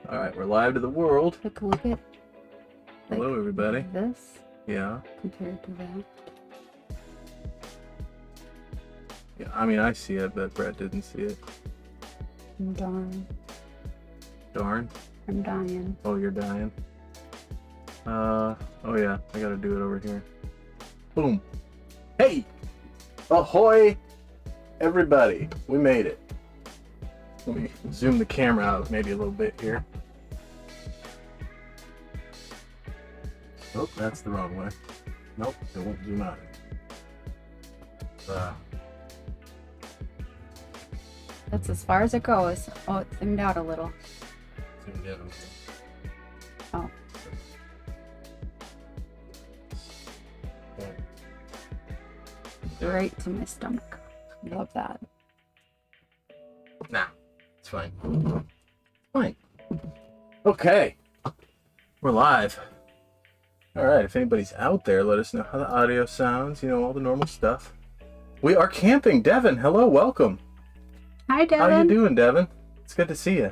All right, we're live to the world. Take a look at Hello, everybody. this Yeah. compared to that. Yeah. I mean, I see it, but Brett didn't see it. Darn. Darn. I'm dying. Oh, you're dying. Oh yeah, I gotta do it over here. Boom. Hey! Ahoy! Everybody, we made it. Let me zoom the camera out maybe a little bit here. Oh, that's the wrong way. Nope, it won't zoom out. That's as far as it goes. Oh, it zoomed out a little. Zoomed in. Oh. Right to my stomach. Love that. Nah, it's fine. Fine. Okay. We're live. Alright, if anybody's out there, let us know how the audio sounds, you know, all the normal stuff. We are camping. Devin, hello, welcome. Hi, Devin. How you doing, Devin? It's good to see you.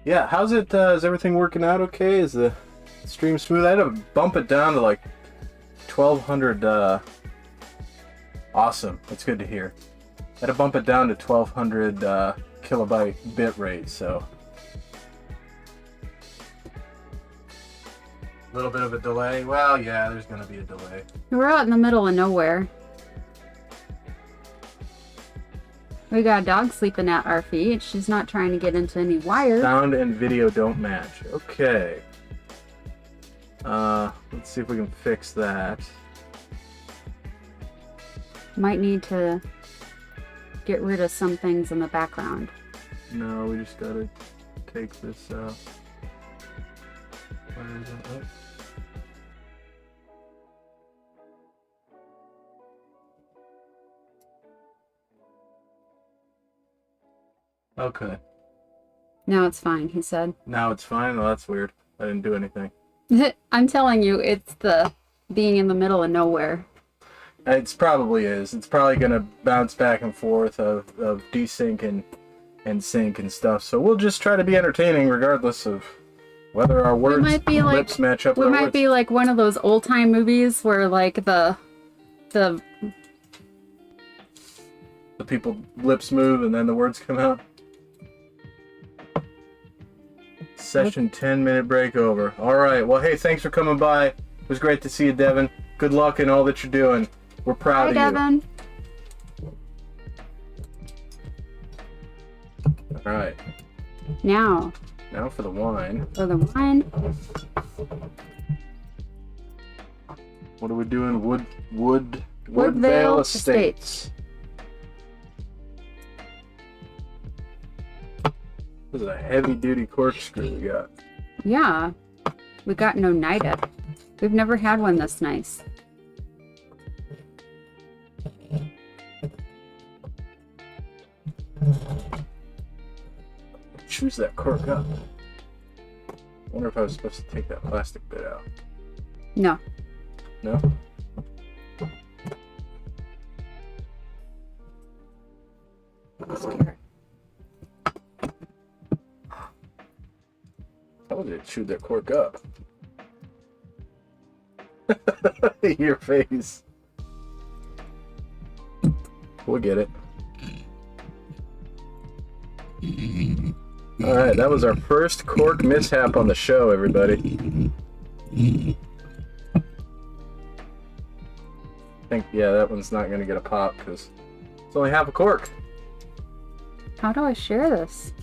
Yeah, how's it, is everything working out okay? Is the stream smooth? I had to bump it down to like 1200, awesome. That's good to hear. I had to bump it down to 1200 kilobyte bit rate, so a little bit of a delay. Well, yeah, there's gonna be a delay. We're out in the middle of nowhere. We got a dog sleeping at our feet. She's not trying to get into any wires. Sound and video don't match. Okay. Let's see if we can fix that. Might need to get rid of some things in the background. No, we just gotta take this out. Where is it? Oh. Okay. No, it's fine, he said. Now it's fine? Well, that's weird. I didn't do anything. I'm telling you, it's the being in the middle of nowhere. It's probably is. It's probably gonna bounce back and forth of desync and sync and stuff. So we'll just try to be entertaining regardless of whether our words lips match up with our words. We might be like one of those old time movies where like the people lips move and then the words come out. Session 10-minute break over. All right. Well, hey, thanks for coming by. It was great to see you, Devin. Good luck in all that you're doing. We're proud of you. Hi, Devin. All right. Now for the wine. for the wine. What are we doing? Woodvale Woodvale Estates. This is a heavy-duty corkscrew we got. Yeah, we got an Oneida. We've never had one this nice. Choose that cork up. Wonder if I was supposed to take that plastic bit out. No. No? How would it chewed that cork up? Your face. We'll get it. Alright, that was our first cork mishap on the show, everybody. I think, yeah, that one's not going to get a pop because it's only half a cork. How do I share this?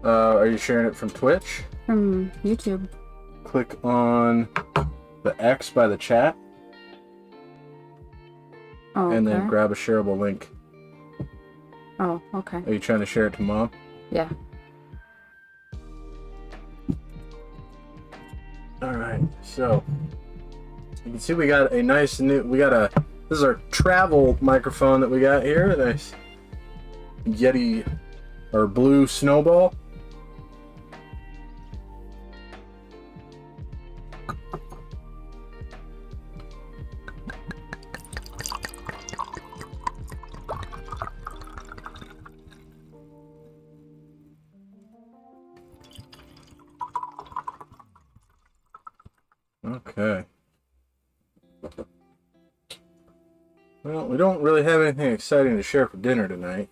Are you sharing it from Twitch? From YouTube. Click on the X by the chat. Oh, and then okay. grab a shareable link. Oh, okay. Are you trying to share it to Mom? Yeah. Alright, so you can see we got a nice new, this is our travel microphone that we got here, a nice Yeti, or blue snowball. Okay. Well, we don't really have anything exciting to share for dinner tonight.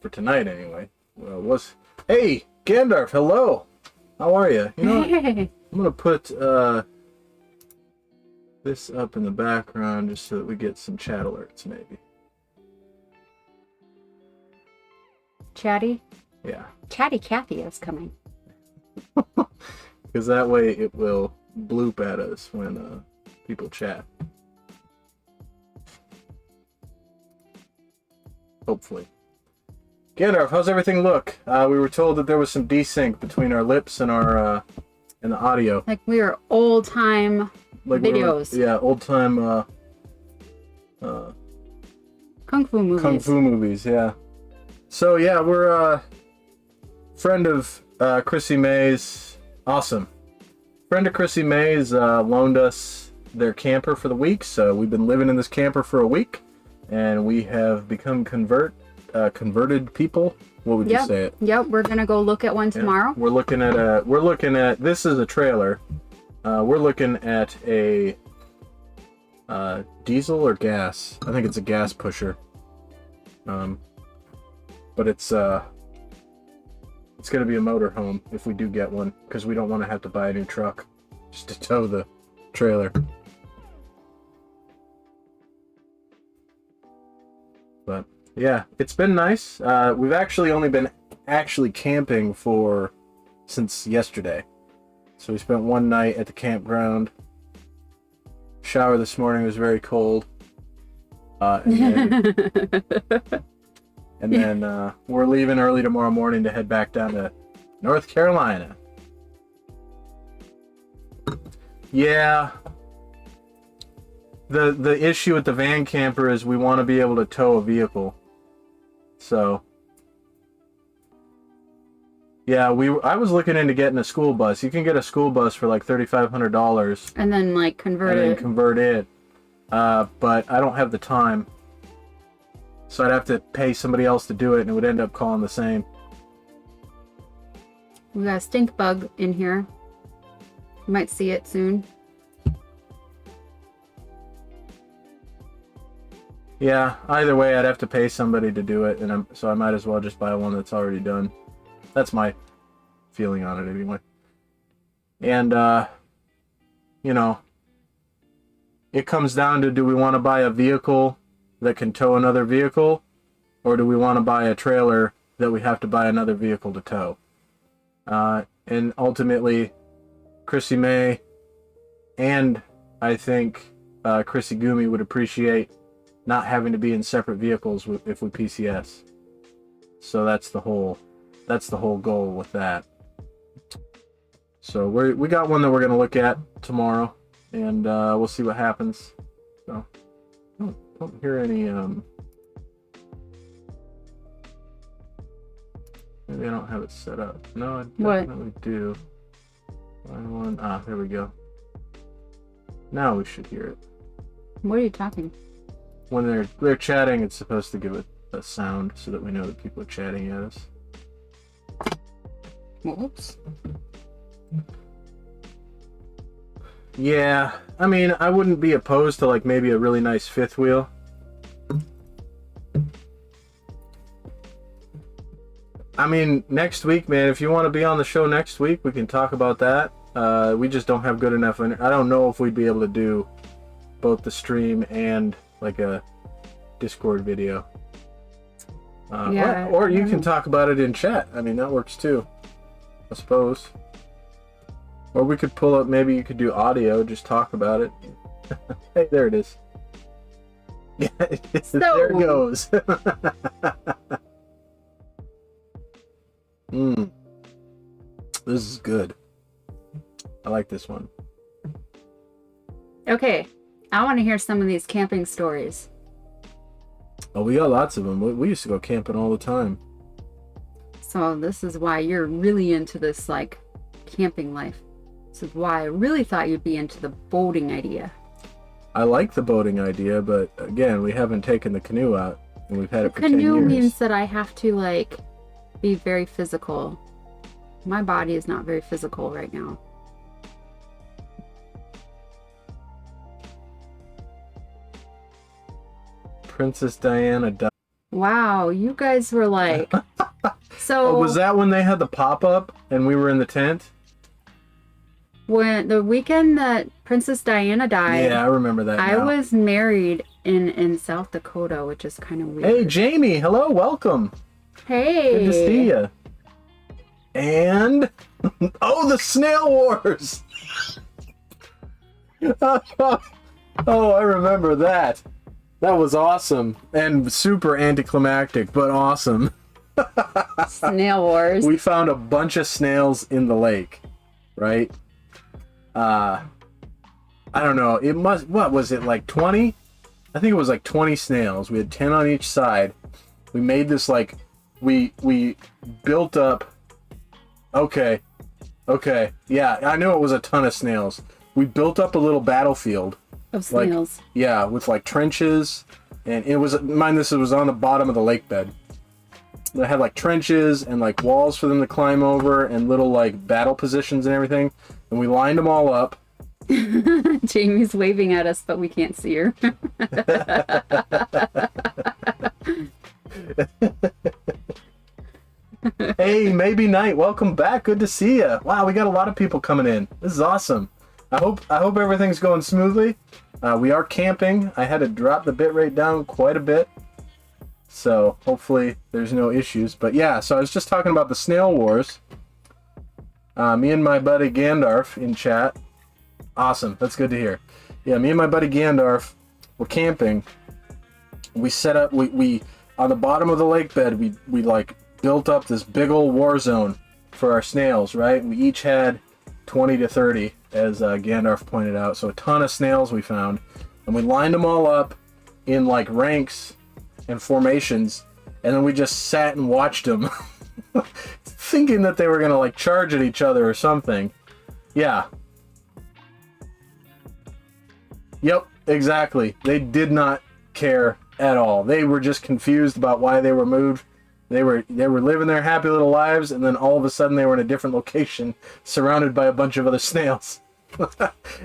For tonight, anyway. Well, Hey, Gandalf, hello! How are you? You know, Hey. I'm gonna put this up in the background just so that we get some chat alerts, maybe. Chatty? Yeah. Chatty Cathy is coming. Because that way it will bloop at us when people chat. Hopefully. Gandalf, how's everything look? We were told that there was some desync between our lips and our and the audio. Like we were old time videos. Yeah, old time Kung Fu movies. Kung Fu movies, yeah. So yeah, we're friend of Chrissy May's. Awesome. Friend of Chrissy May's loaned us their camper for the week, so we've been living in this camper for a week, and we have become converted people. What would you say it? Yep, we're gonna go look at one tomorrow. We're looking at this is a trailer. We're looking at a diesel or gas. I think it's a gas pusher. But it's gonna be a motorhome if we do get one, because we don't want to have to buy a new truck just to tow the trailer. But yeah, it's been nice. We've actually only been camping since yesterday. So we spent one night at the campground. Shower this morning was very cold. And then we're leaving early tomorrow morning to head back down to North Carolina. Yeah. The issue with the van camper is we want to be able to tow a vehicle. So yeah, I was looking into getting a school bus. You can get a school bus for like $3,500 and then like convert it. But I don't have the time. So I'd have to pay somebody else to do it, and it would end up calling the same. We got a stink bug in here. You might see it soon. Yeah, either way, I'd have to pay somebody to do it, and so I might as well just buy one that's already done. That's my feeling on it, anyway. And, you know, it comes down to, do we want to buy a vehicle that can tow another vehicle, or do we want to buy a trailer that we have to buy another vehicle to tow? And ultimately, Chrissy May and I think Chrissy Gumi would appreciate not having to be in separate vehicles if we PCS. So that's the whole goal with that. So we got one that we're gonna look at tomorrow, and we'll see what happens. So don't hear any maybe I don't have it set up. No, I definitely do. There we go. Now we should hear it. What are you talking? When they're chatting, it's supposed to give it a sound so that we know that people are chatting at us. Whoops. Yeah, I mean, I wouldn't be opposed to like maybe a really nice fifth wheel. I mean, next week, man, if you want to be on the show next week, we can talk about that. We just don't have good enough. I don't know if we'd be able to do both the stream and like a Discord video. Yeah, or you can talk about it in chat. I mean, that works too, I suppose. Or we could pull up, maybe you could do audio, just talk about it. Hey, there it is. Yeah, there it goes. This is good. I like this one. Okay, I want to hear some of these camping stories. Oh, we got lots of them. We used to go camping all the time. So this is why you're really into this, like, camping life. This is why I really thought you'd be into the boating idea. I like the boating idea, but again, we haven't taken the canoe out, and we've had it for 10 years. Canoe means that I have to, like, be very physical. My body is not very physical right now. Princess Diana died. Wow, you guys were like... So... Oh, was that when they had the pop-up and we were in the tent? When the weekend that Princess Diana died... Yeah, I remember that I now. was married in South Dakota, which is kind of weird. Hey, Jamie. Hello. Welcome. Hey. Good to see you. And... Oh, the Snail Wars! Oh, I remember that. That was awesome. And super anticlimactic, but awesome. Snail Wars. We found a bunch of snails in the lake, right? I don't know. It must... What was it, like 20? I think it was like 20 snails. We had 10 on each side. We made this like... We built up... Okay. Yeah, I knew it was a ton of snails. We built up a little battlefield. Of snails. Like, yeah, with like trenches. And it was... Mind this, it was on the bottom of the lake bed. They had like trenches and like walls for them to climb over and little like battle positions and everything. And we lined them all up. Jamie's waving at us, but we can't see her. Hey, Maybe Night, welcome back. Good to see you. Wow, we got a lot of people coming in. This is awesome. I hope everything's going smoothly. We are camping. I had to drop the bitrate down quite a bit. So hopefully there's no issues. But yeah, so I was just talking about the Snail Wars. Me and my buddy Gandalf in chat. Awesome, that's good to hear. Yeah, me and my buddy Gandalf were camping. We set up, we on the bottom of the lake bed, we like built up this big old war zone for our snails, right? We each had 20 to 30, as Gandalf pointed out. So a ton of snails we found. And we lined them all up in like ranks and formations, and then we just sat and watched them thinking that they were gonna like charge at each other or something. Yeah. Yep, exactly. They did not care at all. They were just confused about why they were moved. They were living their happy little lives, and then all of a sudden they were in a different location surrounded by a bunch of other snails.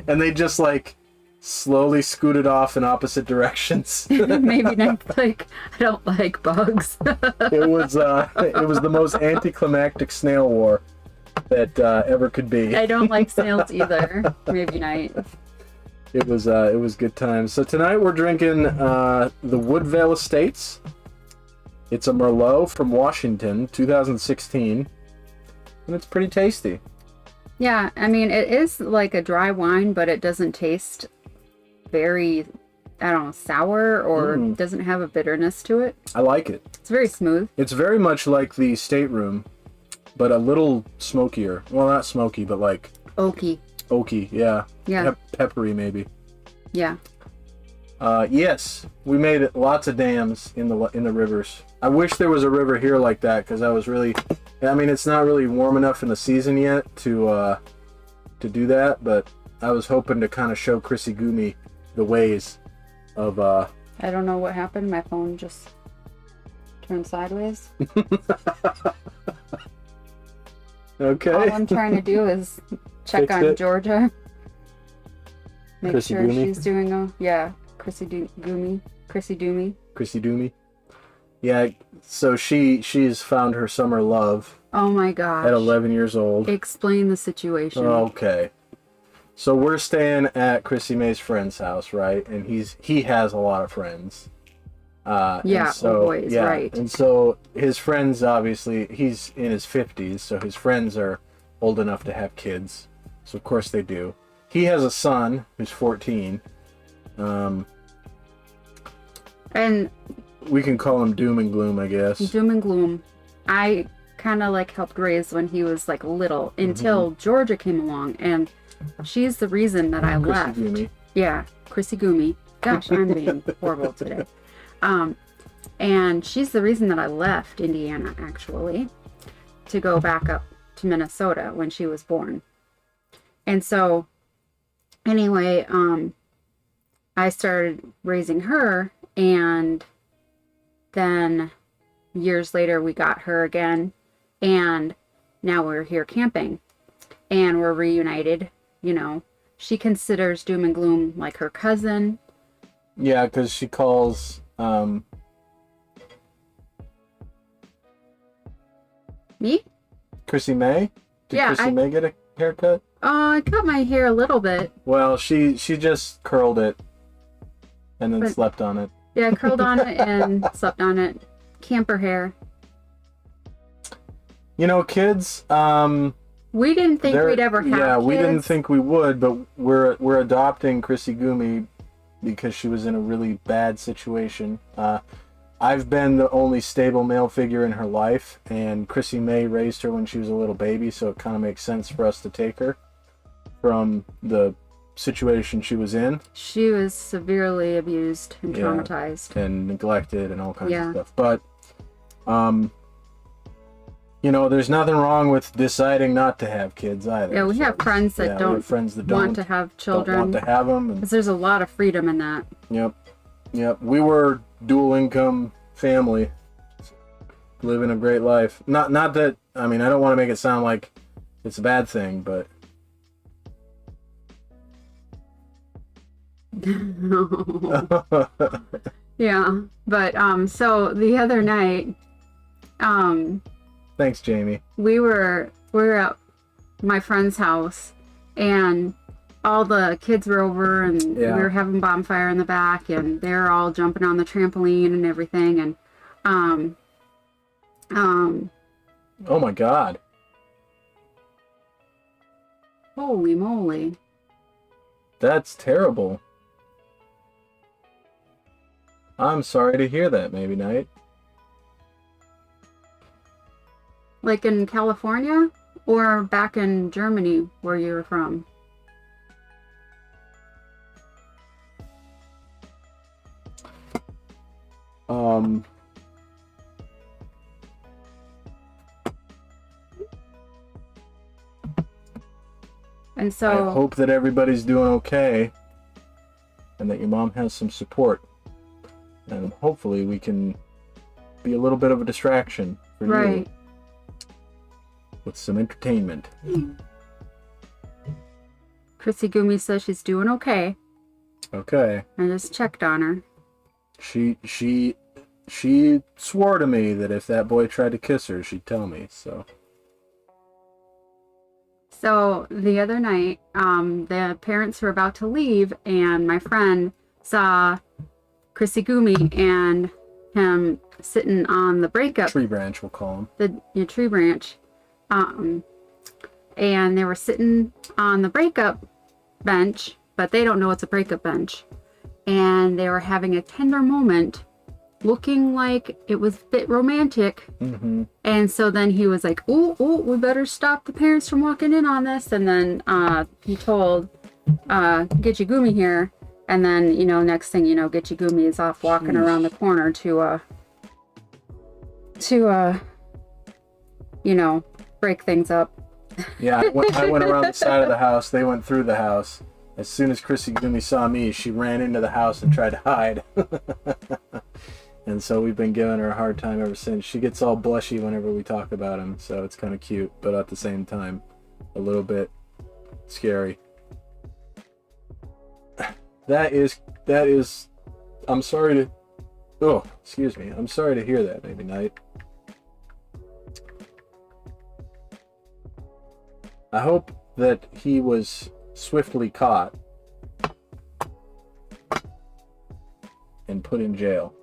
And they just like slowly scooted off in opposite directions. Maybe not like, I don't like bugs. It was the most anticlimactic snail war that ever could be. I don't like snails either. Maybe not. It was good times. So tonight we're drinking the Woodvale Estates. It's a Merlot from Washington, 2016, and it's pretty tasty. Yeah, I mean, it is like a dry wine, but it doesn't taste very, I don't know, sour, or doesn't have a bitterness to it. I like it. It's very smooth. It's very much like the Stateroom, but a little smokier. Well, not smoky, but like... Oaky. Oaky, yeah. Yeah. Peppery, maybe. Yeah. Yes, we made it, lots of dams in the rivers. I wish there was a river here like that, because I was really... I mean, it's not really warm enough in the season yet to do that, but I was hoping to kind of show Gitchegumi the ways of... I don't know what happened. My phone just turned sideways. Okay. All I'm trying to do is check Fix on it. Georgia. Make sure Gitchegumi? she's doing Gitchegumi. Gitchegumi. Yeah, so she's found her summer love Oh my gosh. at 11 years old. Explain the situation. Okay. So we're staying at Chrissy May's friend's house, right? And he has a lot of friends. Yeah, and so, always, yeah, right. And so his friends, obviously, he's in his 50s, so his friends are old enough to have kids. So of course they do. He has a son who's 14. And we can call him Doom and Gloom, I guess. Doom and Gloom. I kind of like helped raise when he was like little until Georgia came along, and she's the reason that I left. Gitchegumi. Yeah, Gitchegumi. Gosh, I'm being horrible today. And she's the reason that I left Indiana, actually, to go back up to Minnesota when she was born. And so, anyway, I started raising her, and then years later we got her again, and now we're here camping, and we're reunited. You know, she considers Doom and Gloom like her cousin. Yeah, because she calls Me? Chrissy May? Did Yeah, Chrissy May get a haircut? I cut my hair a little bit. Well, she just curled it and then But- slept on it. Yeah, I curled on it and slept on it. Camper hair. You know, kids, We didn't think we'd ever have yeah, we didn't kids. think we would, but we're adopting Chrissy Gumi because she was in a really bad situation. I've been the only stable male figure in her life, and Chrissy May raised her when she was a little baby, so it kind of makes sense for us to take her from the situation she was in. She was severely abused and Yeah. traumatized. And neglected and all kinds Yeah. of stuff. But, you know, there's nothing wrong with deciding not to have kids either. Yeah, we have So, friends that we have don't friends that want to have don't children. want to have them. And, Because there's a lot of freedom in that. Yep. We were dual income family, living a great life. Not that, I mean, I don't want to make it sound like it's a bad thing, but Yeah, but so the other night, thanks, Jamie. we were at my friend's house, and all the kids were over, and Yeah. we were having bonfire in the back, and they're all jumping on the trampoline and everything, and Oh my God. holy moly. That's terrible. I'm sorry to hear that, Maybe Night. Like in California or back in Germany where you were from? And I so, hope that everybody's doing okay and that your mom has some support. And hopefully we can be a little bit of a distraction for right. you with some entertainment. Chrissy Gumi says she's doing okay. Okay. I just checked on her. She swore to me that if that boy tried to kiss her, she'd tell me, so. So the other night, the parents were about to leave, and my friend saw Chrissy Gumi and him sitting on the breakup, Tree branch, we'll call him. the tree branch, and they were sitting on the breakup bench, but they don't know it's a breakup bench, and they were having a tender moment, looking like it was a bit romantic. Mm-hmm. And so then he was like, oh, we better stop the parents from walking in on this. And then he told Gitchegumi here. And then, you know, next thing you know, Gitchegumi is off walking around the corner to you know, break things up. Yeah, I went around the side of the house. They went through the house. As soon as Chrissy Gumi saw me, she ran into the house and tried to hide. And so we've been giving her a hard time ever since. She gets all blushy whenever we talk about him, so it's kind of cute, but at the same time, a little bit scary. That is, I'm sorry to, oh, excuse me. I'm sorry to hear that, Maybe Night. I hope that he was swiftly caught and put in jail.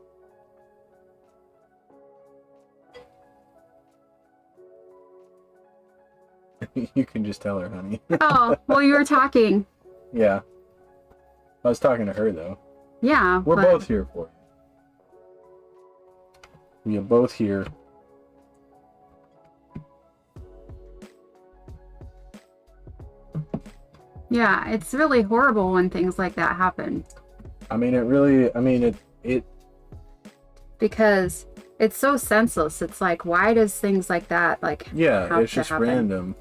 You can just tell her, honey. Oh, well, you were talking. Yeah. I was talking to her, though. Yeah. We're but both here for you. We are both here. Yeah, it's really horrible when things like that happen. I mean, it Because it's so senseless. It's like, why does things like that, like, yeah, have it's to just happen? random.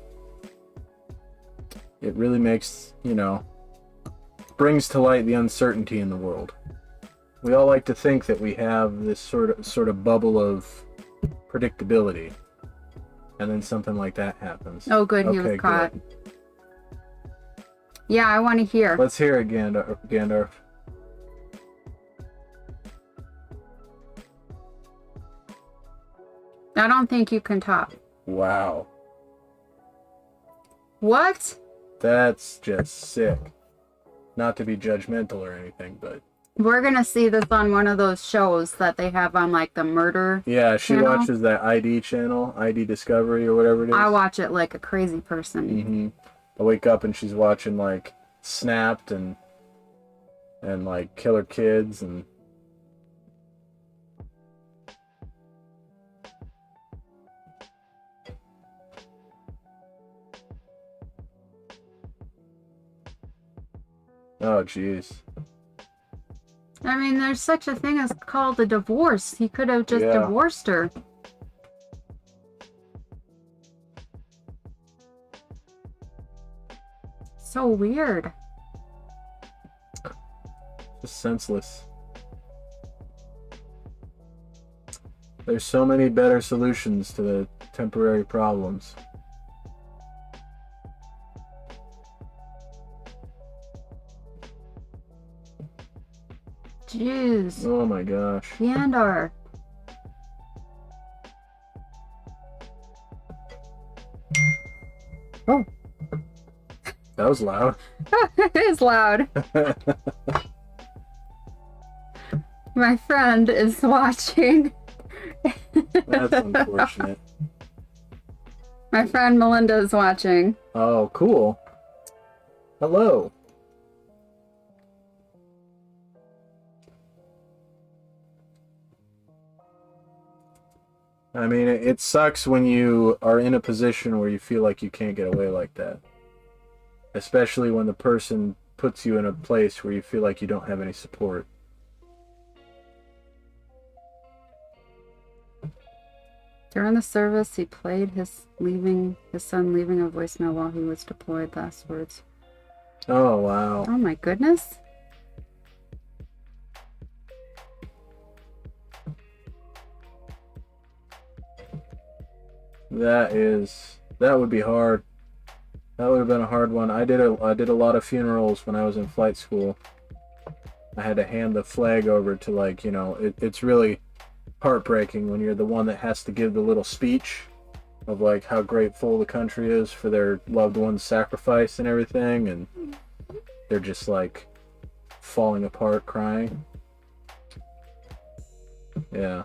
It really makes, you know, brings to light the uncertainty in the world. We all like to think that we have this sort of bubble of predictability, and then something like that happens. Oh, good, he was Okay, caught. good. Yeah, I want to hear. Let's hear it, Gandalf. I don't think you can top. Wow. What? That's just sick. Not to be judgmental or anything, but... We're gonna see this on one of those shows that they have on, like, the murder Yeah, she channel. watches that ID channel, ID Discovery or whatever it is. I watch it like a crazy person. Mm-hmm. I wake up and she's watching, like, Snapped and like, Killer Kids and... Oh, jeez. I mean, there's such a thing as called a divorce. He could have just Yeah. divorced her. So weird. Just senseless. There's so many better solutions to the temporary problems. Jeez. Oh my gosh. Yandar. Oh. That was loud. It is loud. My friend is watching. That's unfortunate. My friend Melinda is watching. Oh, cool. Hello. I mean, it sucks when you are in a position where you feel like you can't get away like that. Especially when the person puts you in a place where you feel like you don't have any support. During the service, he played his son leaving a voicemail while he was deployed. Last words. Oh, wow. Oh my goodness. That would be hard. That would have been a hard one. I did a lot of funerals when I was in flight school. I had to hand the flag over to, like, you know, it's really heartbreaking when you're the one that has to give the little speech of, like, how grateful the country is for their loved one's sacrifice and everything, and they're just, like, falling apart crying. Yeah,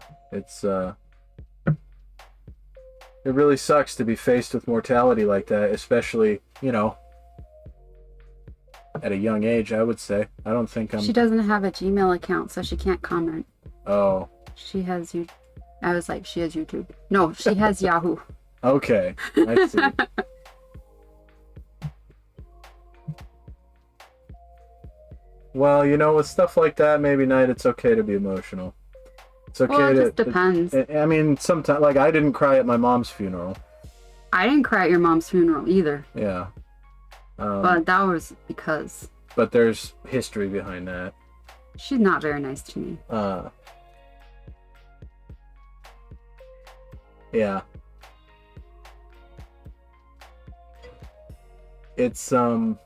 it really sucks to be faced with mortality like that, especially, you know, at a young age, I would say. I don't think I'm... She doesn't have a Gmail account, so she can't comment. Oh. She has you. I was like, she has YouTube. No, she has Yahoo. Okay, I see. Well, you know, with stuff like that, maybe, Knight, it's okay to be emotional. It's okay Well, it just depends. I mean, sometimes, like, I didn't cry at my mom's funeral. I didn't cry at your mom's funeral either. Yeah. But that was because... But there's history behind that. She's not very nice to me. Yeah. It's, well,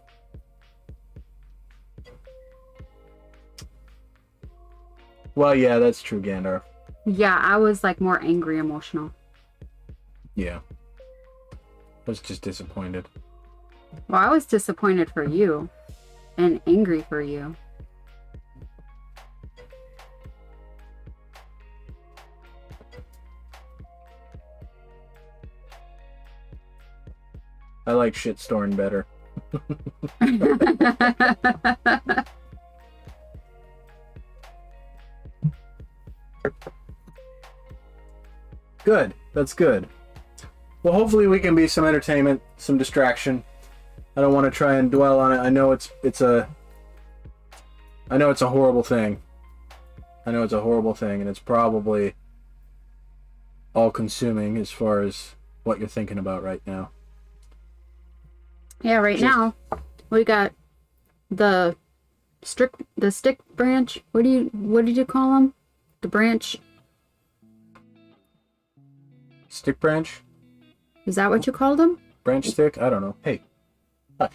yeah, that's true, Gandalf. Yeah, I was, like, more angry, emotional. Yeah. I was just disappointed. Well, I was disappointed for you. And angry for you. I like shitstorm better. Good. That's good. Well, hopefully we can be some entertainment, some distraction. I don't want to try and dwell on it. I know it's a horrible thing. I know it's a horrible thing, and it's probably all-consuming as far as what you're thinking about right now. Yeah, right now we got the stick branch. What did you call them? The branch. Stick branch? Is that what you called him? Branch stick? I don't know. Hey. Hush.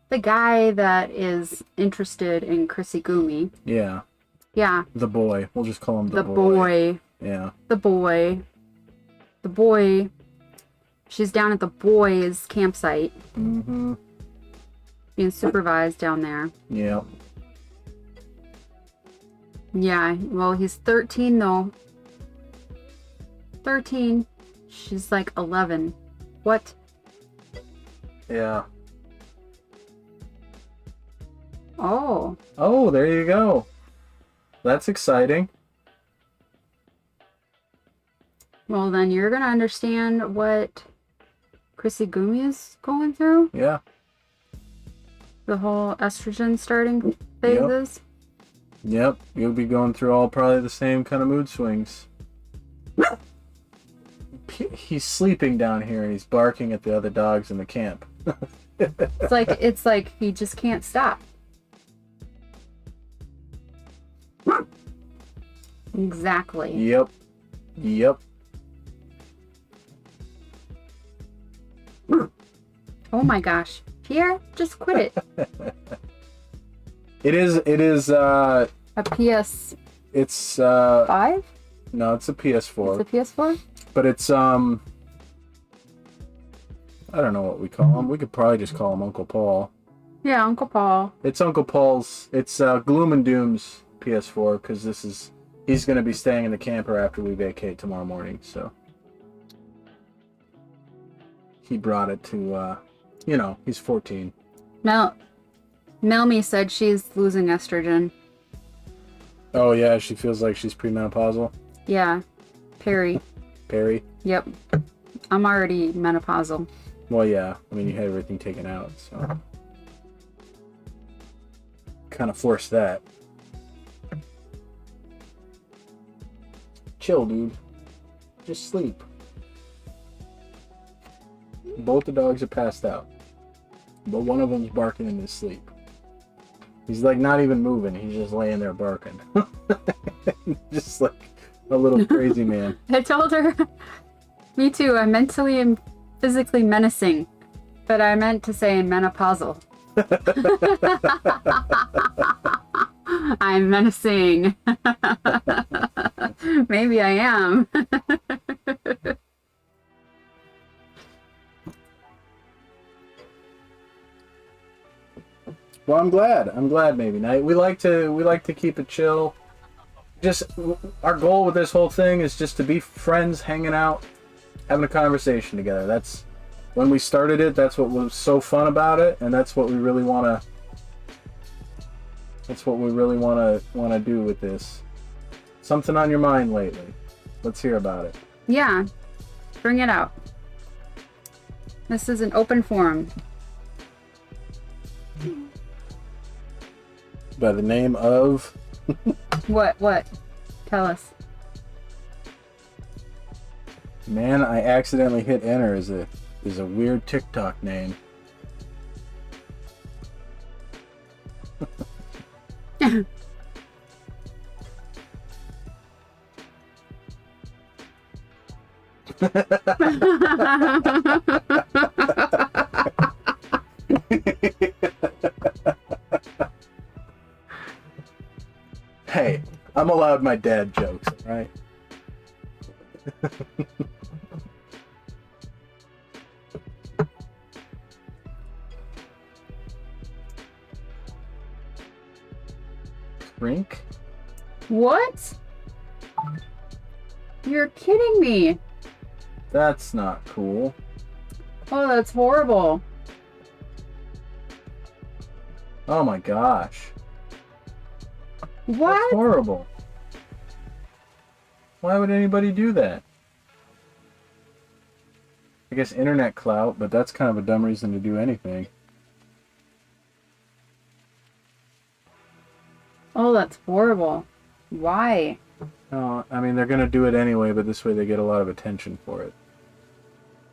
The guy that is interested in Gitchegumi. Yeah. Yeah. The boy. We'll just call him the boy. The boy. Yeah. The boy. the boy, she's down at the boys' campsite. Mm-hmm. Being supervised down there. Yeah. Yeah, well, he's 13 though. 13. She's like 11. What? Yeah. Oh. Oh, there you go. That's exciting. Well, then you're going to understand what Gitchegumi is going through. Yeah. The whole estrogen starting phases. Yep. You'll be going through all probably the same kind of mood swings. He's sleeping down here and he's barking at the other dogs in the camp. It's like he just can't stop. Exactly. Yep. Yep. Oh my gosh. Pierre, just quit it. It is A PS it's 5? no, it's a PS4. It's a PS4? But it's I don't know what we call him. We could probably just call him Uncle Paul. Yeah, Uncle Paul. It's Uncle Paul's. It's Gloom and Doom's PS4 because he's going to be staying in the camper after we vacate tomorrow morning. So he brought it to he's 14. Melmy said she's losing estrogen. Oh yeah, she feels like she's premenopausal. Yeah, Perry. Yep. I'm already menopausal. Well, yeah. I mean, you had everything taken out, so kind of forced that. Chill, dude. Just sleep. Both the dogs are passed out, but one of them's barking in his sleep. He's like not even moving. He's just laying there barking. Just like a little crazy man. I told her, me too, I'm mentally and physically menacing, but I meant to say menopausal. I'm menacing. Maybe I am. Well, I'm glad maybe. We like to keep it chill. Just our goal with this whole thing is just to be friends, hanging out, having a conversation together. That's when we started it. That's what was so fun about it, and that's what we really want to. That's what we really want to do with this. Something on your mind lately? Let's hear about it. Yeah, bring it out. This is an open forum. By the name of. What? Tell us. Man, I accidentally hit enter is a weird TikTok name. Hey, I'm allowed my dad jokes, right? Rink? What? You're kidding me. That's not cool. Oh, that's horrible. Oh my gosh. What? That's horrible. Why would anybody do that? I guess internet clout, but that's kind of a dumb reason to do anything. Oh, that's horrible. Why? No, I mean, they're going to do it anyway, but this way they get a lot of attention for it.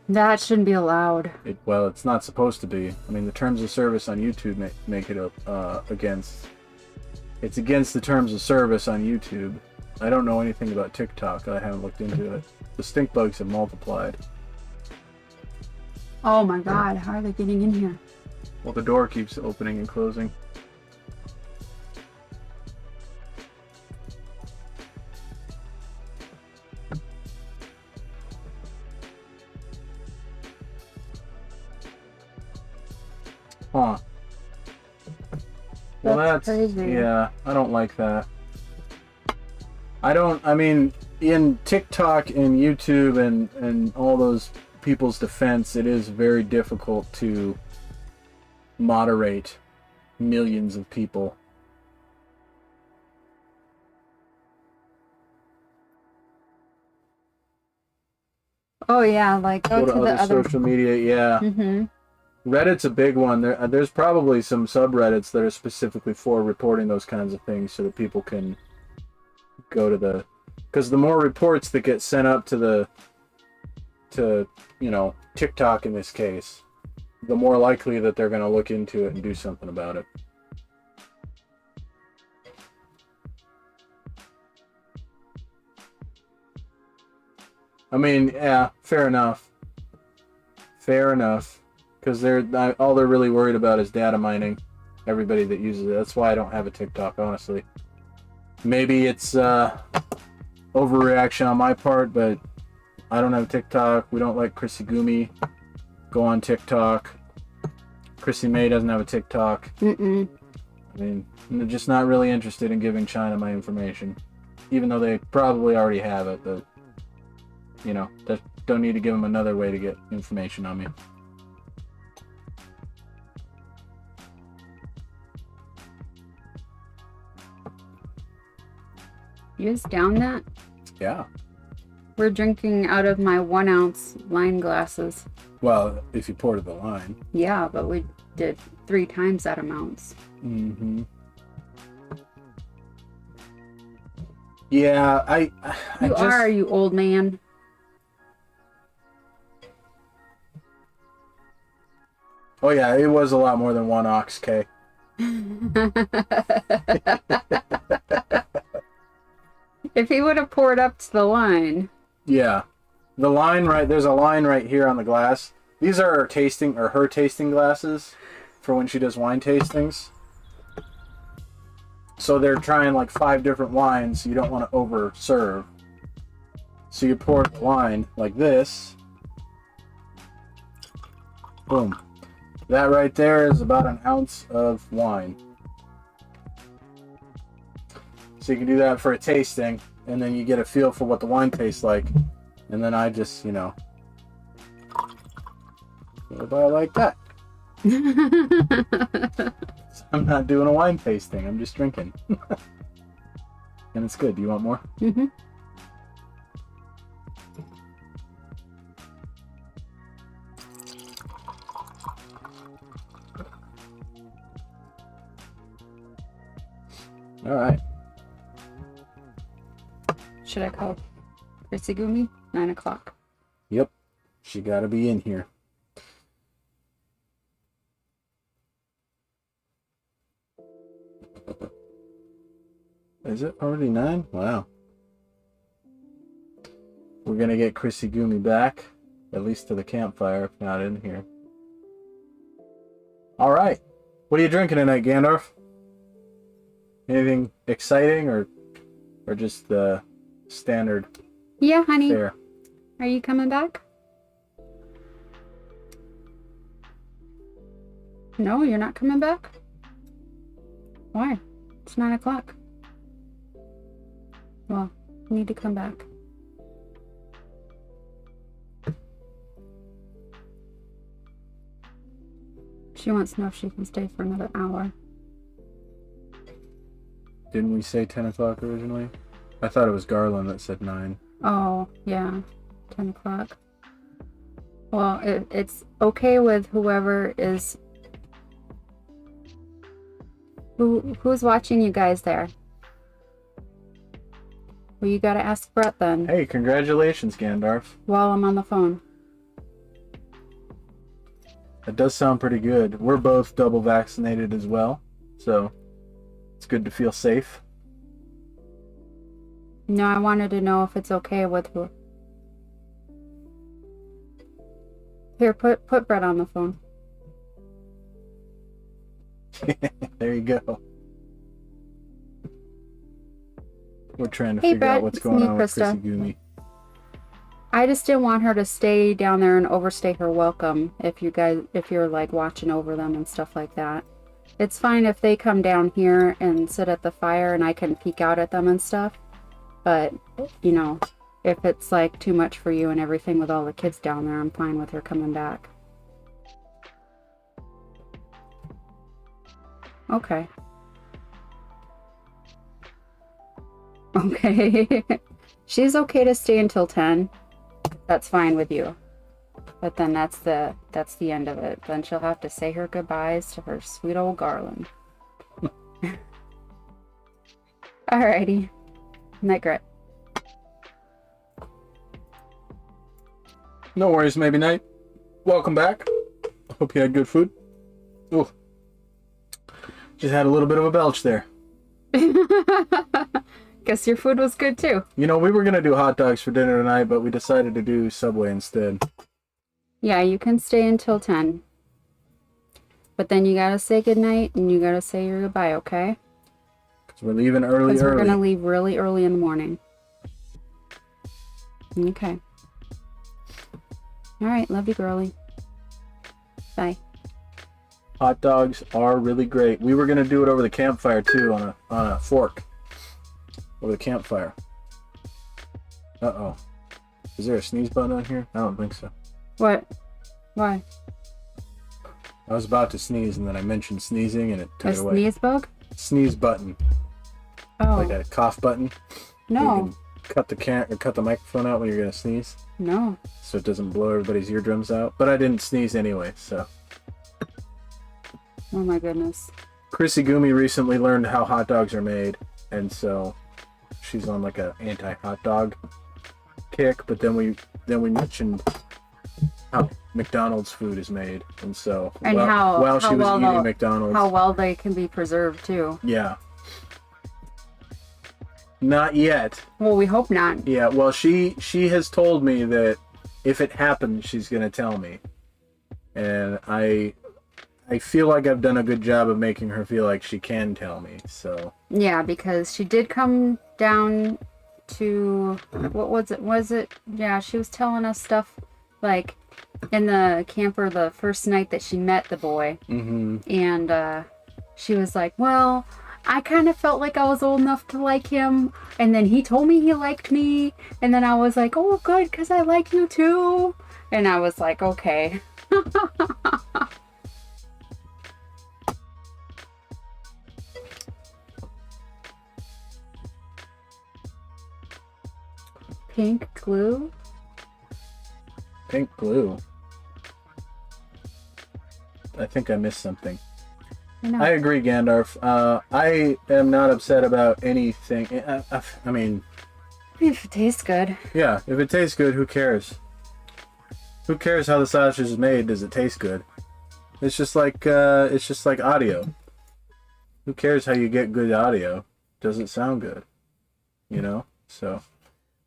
That shouldn't be allowed. Well, it's not supposed to be. I mean, the terms of service on YouTube make it against... It's against the terms of service on YouTube. I don't know anything about TikTok. I haven't looked into it. The stink bugs have multiplied. Oh my god, how are they getting in here? Well, the door keeps opening and closing. Huh. Well, that's crazy. yeah, I don't like that. I mean, in TikTok and YouTube and all those people's defense, it is very difficult to moderate millions of people. Oh yeah, like go Go to to the other other. social media, yeah. Mhm. Reddit's a big one. There's probably some subreddits that are specifically for reporting those kinds of things so that people can go to the... Because the more reports that get sent up to TikTok in this case, the more likely that they're going to look into it and do something about it. I mean, yeah, fair enough. Fair enough. Because all they're really worried about is data mining everybody that uses it. That's why I don't have a TikTok, honestly. Maybe it's overreaction on my part, but I don't have a TikTok. We don't like Gitchegumi. Go on TikTok. Chrissy May doesn't have a TikTok. Mm-mm. I mean, I'm just not really interested in giving China my information. Even though they probably already have it, but, don't need to give them another way to get information on me. You just down that? Yeah. We're drinking out of my 1 ounce wine glasses. Well, if you poured the line. Yeah, but we did 3 times that amount. Mm-hmm. Yeah, you old man. Oh yeah, it was a lot more than 1 ox K. If he would have poured up to the line. Yeah. The line there's a line right here on the glass. These are her tasting glasses for when she does wine tastings. So they're trying like 5 different wines, so you don't want to over serve. So you pour the wine like this. Boom. That right there is about 1 ounce of wine. So you can do that for a tasting, and then you get a feel for what the wine tastes like. And then I just, what about like that? I'm not doing a wine tasting, I'm just drinking. And it's good. Do you want more? Mm-hmm. All right. Should I call Gitchegumi? 9 o'clock. Yep. She got to be in here. Is it already 9? Wow. We're going to get Gitchegumi back, at least to the campfire, if not in here. All right. What are you drinking tonight, Gandalf? Anything exciting or just the standard Yeah, honey. fare? Are you coming back? No, you're not coming back? Why? It's 9 o'clock. Well, you need to come back. She wants to know if she can stay for another hour. Didn't we say 10 o'clock originally? I thought it was Garland that said 9. Oh, yeah. 10 o'clock. Well, it's okay with whoever is... Who's watching you guys there? Well, you gotta ask Brett then. Hey, congratulations, Gandalf. While I'm on the phone. That does sound pretty good. We're both double vaccinated as well, so it's good to feel safe. No, I wanted to know if it's okay with who. Here, put Brett on the phone. There you go. We're trying to Hey, figure Brett, out what's it's going me, on Krista. with Gitchegumi. I just didn't want her to stay down there and overstay her welcome if you're like watching over them and stuff like that. It's fine if they come down here and sit at the fire and I can peek out at them and stuff. But, you know, if it's like too much for you and everything with all the kids down there, I'm fine with her coming back. Okay. Okay. She's okay to stay until 10. That's fine with you. But then that's the end of it. Then she'll have to say her goodbyes to her sweet old Garland. Alrighty. Night, Grit. No worries, maybe night. Welcome back. Hope you had good food. Ooh. Just had a little bit of a belch there. Guess your food was good too. You know, we were going to do hot dogs for dinner tonight, but we decided to do Subway instead. Yeah, you can stay until 10. But then you gotta say goodnight and you gotta say your goodbye, okay? Because we're leaving early. Because we're gonna leave really early in the morning. Okay. Alright, love you, girly. Bye. Hot dogs are really great. We were going to do it over the campfire too, on a fork. Over the campfire. Uh-oh. Is there a sneeze button on here? I don't think so. What? Why? I was about to sneeze and then I mentioned sneezing and it took it away. A sneeze bug? Sneeze button. Oh. Like a cough button. No. You can cut the microphone out when you're going to sneeze. No. So it doesn't blow everybody's eardrums out. But I didn't sneeze anyway, so. Oh my goodness. Chrissy Gumi recently learned how hot dogs are made. And so she's on like a anti-hot dog kick. But then we mentioned how McDonald's food is made, and so and while she was eating McDonald's, how well they can be preserved too. Yeah. Not yet. Well, we hope not. Yeah. Well, she has told me that if it happens, she's gonna tell me, and I feel like I've done a good job of making her feel like she can tell me. So. Yeah, because she did come down to what was it? Was it? Yeah, she was telling us stuff like in the camper the first night that she met the boy. Mm-hmm. And she was like, well, I kind of felt like I was old enough to like him, and then he told me he liked me, and then I was like, oh good, because I like you too. And I was like, okay. Pink glue? Pink glue? I think I missed something. I agree, Gandalf. I am not upset about anything. I mean... If it tastes good. Yeah, if it tastes good, who cares? Who cares how the sausage is made? Does it taste good? It's just like audio. Who cares how you get good audio? Does it sound good? You know? So...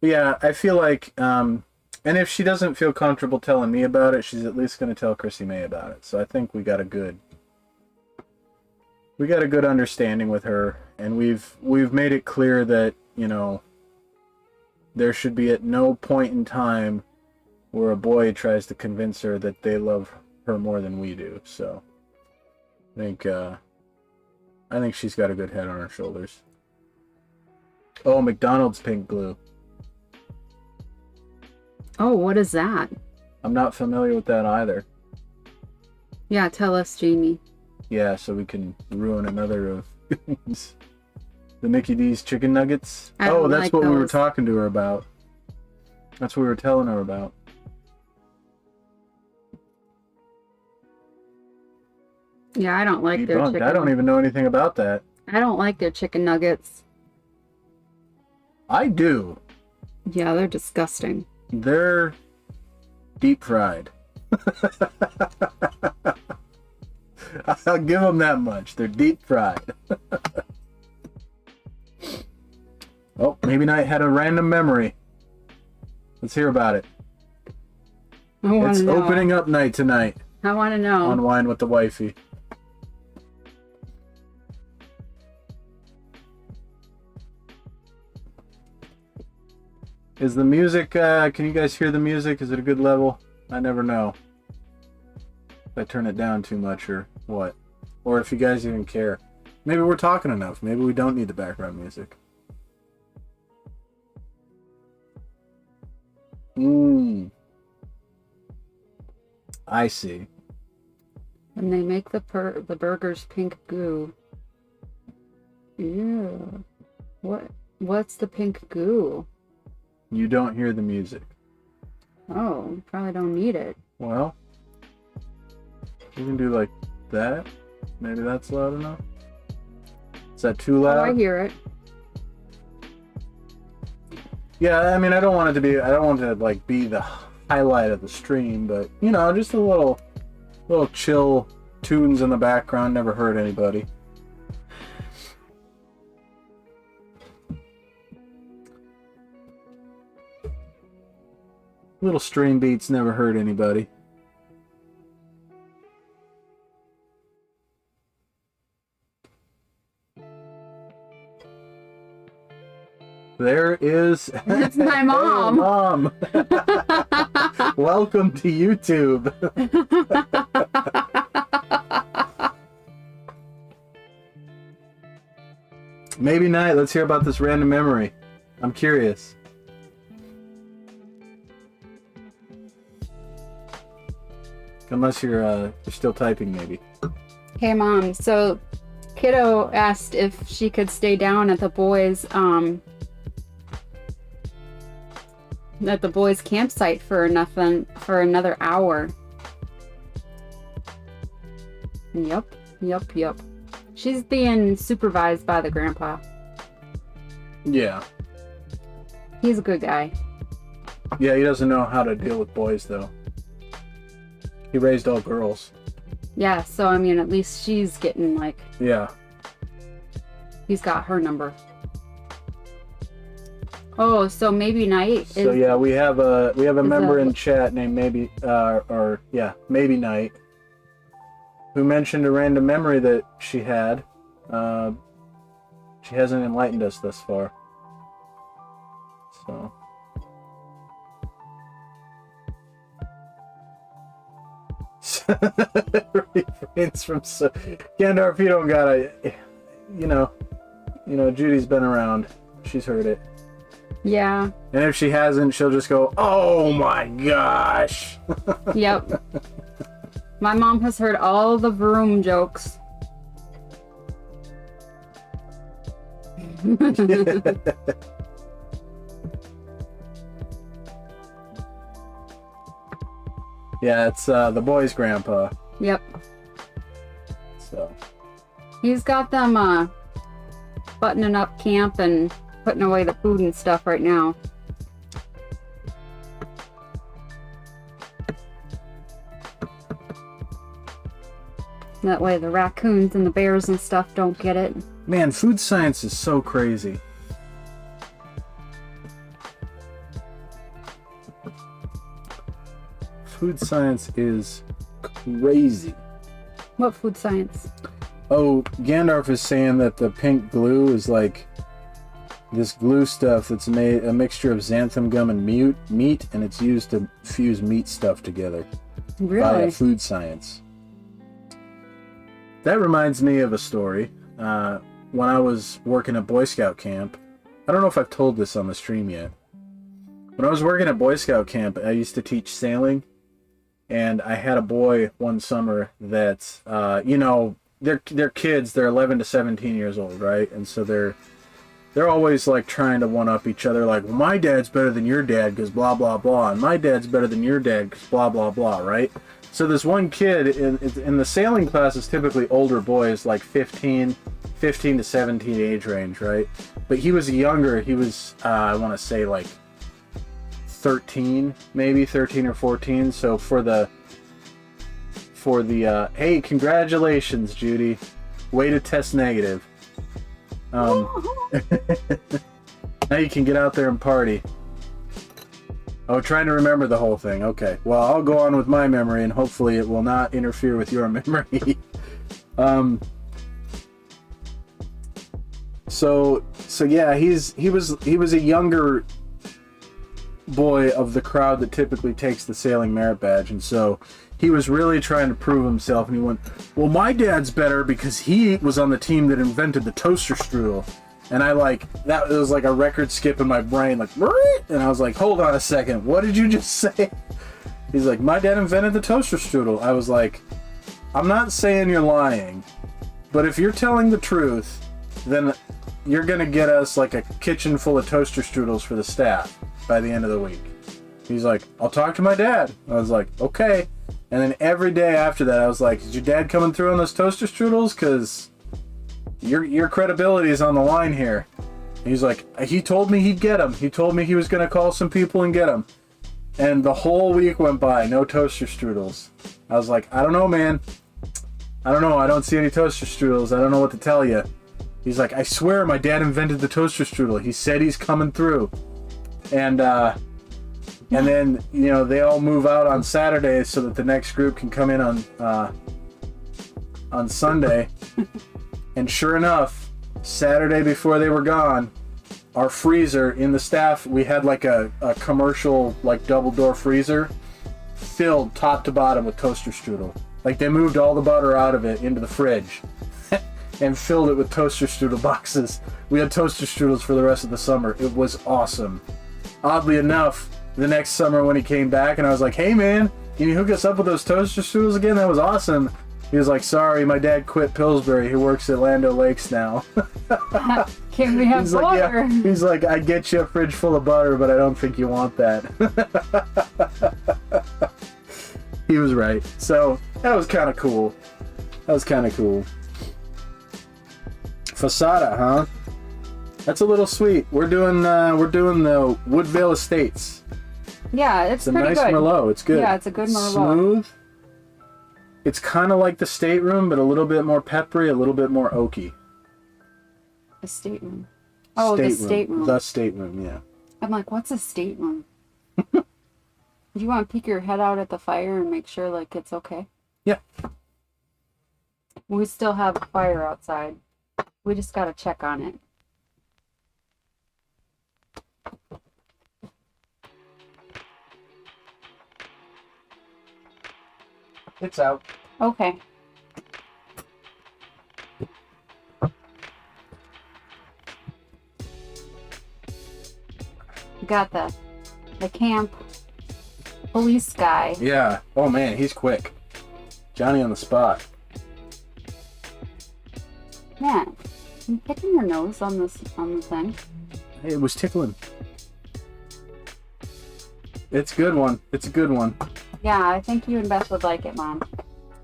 Yeah, I feel like, and if she doesn't feel comfortable telling me about it, she's at least going to tell Chrissy May about it. So I think we got a good understanding with her, and we've made it clear that, you know, there should be at no point in time where a boy tries to convince her that they love her more than we do. So I think she's got a good head on her shoulders. Oh, McDonald's pink glue. Oh, what is that? I'm not familiar with that either. Yeah, tell us, Jamie. Yeah, so we can ruin another of the Mickey D's chicken nuggets. Oh, that's like what those. We were talking to her about. That's what we were telling her about. Yeah, I don't like their chicken. I don't even know anything about that. I don't like their chicken nuggets. I do. Yeah, they're disgusting. They're deep fried. I'll give them that much. They're deep fried. Oh, maybe Night had a random memory. Let's hear about it. It's opening up night tonight. I want to know. On Wine with the Wifey. Is the music, can you guys hear the music? Is it a good level? I never know if I turn it down too much or what. Or if you guys even care. Maybe we're talking enough. Maybe we don't need the background music. I see. And they make the burgers pink goo. Ew. What's the pink goo? You don't hear the music. Oh, probably don't need it. Well, you can do like that. Maybe that's loud enough. Is that too loud? Oh, I hear it. Yeah, I mean, I don't want it to like be the highlight of the stream, but you know, just a little chill tunes in the background never hurt anybody. Little stream beats never hurt anybody. There is... It's my mom. Hey, Mom. Welcome to YouTube. Maybe night. Let's hear about this random memory. I'm curious. Unless you're still typing, maybe. Hey, Mom. So, Kiddo asked if she could stay down at the boys' campsite for another hour. Yep. She's being supervised by the grandpa. Yeah. He's a good guy. Yeah, he doesn't know how to deal with boys, though. He raised all girls. Yeah, so I mean, at least she's getting like... Yeah. He's got her number. Oh, so maybe night is... So yeah, we have a member in chat named Maybe Maybe Night, who mentioned a random memory that she had. She hasn't enlightened us thus far. So. Refrains from Gandalf, you don't gotta, you know, Judy's been around. She's heard it. Yeah. And if she hasn't, she'll just go, "Oh my gosh." Yep. My mom has heard all the vroom jokes. Yeah, it's the boys' grandpa. Yep. So. He's got them buttoning up camp and putting away the food and stuff right now. That way the raccoons and the bears and stuff don't get it. Man, food science is so crazy. Food science is crazy. What food science? Oh, Gandalf is saying that the pink glue is like this glue stuff that's made a mixture of xanthan gum and meat, and it's used to fuse meat stuff together. Really? Via food science. That reminds me of a story. When I was working at Boy Scout camp, I don't know if I've told this on the stream yet. When I was working at Boy Scout camp, I used to teach sailing. And I had a boy one summer that, you know, they're kids. They're 11 to 17 years old, right? And so they're always like trying to one up each other. Like, well, my dad's better than your dad because blah blah blah, and my dad's better than your dad because blah blah blah, right? So this one kid in the sailing class is typically older boys, like 15 to 17 age range, right? But he was younger. He was I want to say like 13, maybe 13 or 14. So for the hey, congratulations, Judy, way to test negative. Now you can get out there and party. Oh, trying to remember the whole thing. Okay, well, I'll go on with my memory, and hopefully it will not interfere with your memory. So yeah, he was a younger boy of the crowd that typically takes the sailing merit badge, and so he was really trying to prove himself, and he went, well, my dad's better because he was on the team that invented the toaster strudel. And I that was like a record skip in my brain, like, and I was like, hold on a second, what did you just say? He's like, my dad invented the toaster strudel. I was like, I'm not saying you're lying, but if you're telling the truth, then you're gonna get us like a kitchen full of toaster strudels for the staff by the end of the week. He's like, I'll talk to my dad. I was like, okay. And then every day after that, I was like, is your dad coming through on those toaster strudels? Because your credibility is on the line here. He's like, he told me he'd get them. He told me he was going to call some people and get them. And the whole week went by, no toaster strudels. I was like, I don't know, man. I don't know. I don't see any toaster strudels. I don't know what to tell you. He's like, I swear my dad invented the toaster strudel. He said he's coming through. And then, they all move out on Saturday so that the next group can come in on Sunday. And sure enough, Saturday before they were gone, our freezer in the staff, we had like a commercial like double door freezer filled top to bottom with toaster strudel. Like they moved all the butter out of it into the fridge and filled it with toaster strudel boxes. We had toaster strudels for the rest of the summer. It was awesome. Oddly enough, the next summer when he came back and I was like, hey man, can you hook us up with those toaster strudels again? That was awesome. He was like, sorry, my dad quit Pillsbury. He works at Lando Lakes now. Can we have butter? Like, yeah. He's like, I get you a fridge full of butter, but I don't think you want that. He was right. So that was kind of cool. Fasada, huh? That's a little sweet. We're doing the Woodvale Estates. Yeah, it's a pretty nice good. Merlot. It's good. Yeah, it's a good Merlot. Smooth. It's kind of like the stateroom, but a little bit more peppery, a little bit more oaky. The stateroom. Oh, the stateroom. The stateroom, yeah. I'm like, what's a stateroom? Do you want to peek your head out at the fire and make sure like it's okay? Yeah. We still have a fire outside. We just got to check on it. It's out. Okay. Got the camp police guy. Yeah. Oh man, he's quick. Johnny on the spot. Man, you picking your nose on the thing? Hey, it was tickling. It's a good one. It's a good one. Yeah, I think you and Beth would like it, Mom.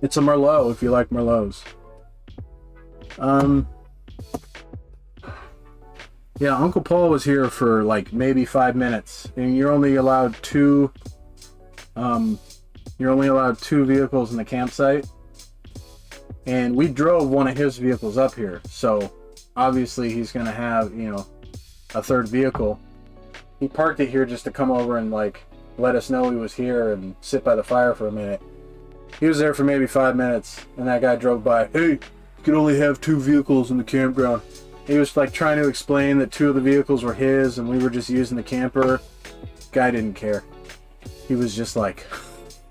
It's a Merlot if you like Merlots. Yeah, Uncle Paul was here for like maybe 5 minutes, and you're only allowed two vehicles in the campsite. And we drove one of his vehicles up here, so obviously he's gonna have, a third vehicle. He parked it here just to come over and like let us know he was here and sit by the fire for a minute. He was there for maybe 5 minutes, and that guy drove by. Hey, you can only have 2 vehicles in the campground. He was like trying to explain that 2 of the vehicles were his, and we were just using the camper. Guy didn't care. He was just like,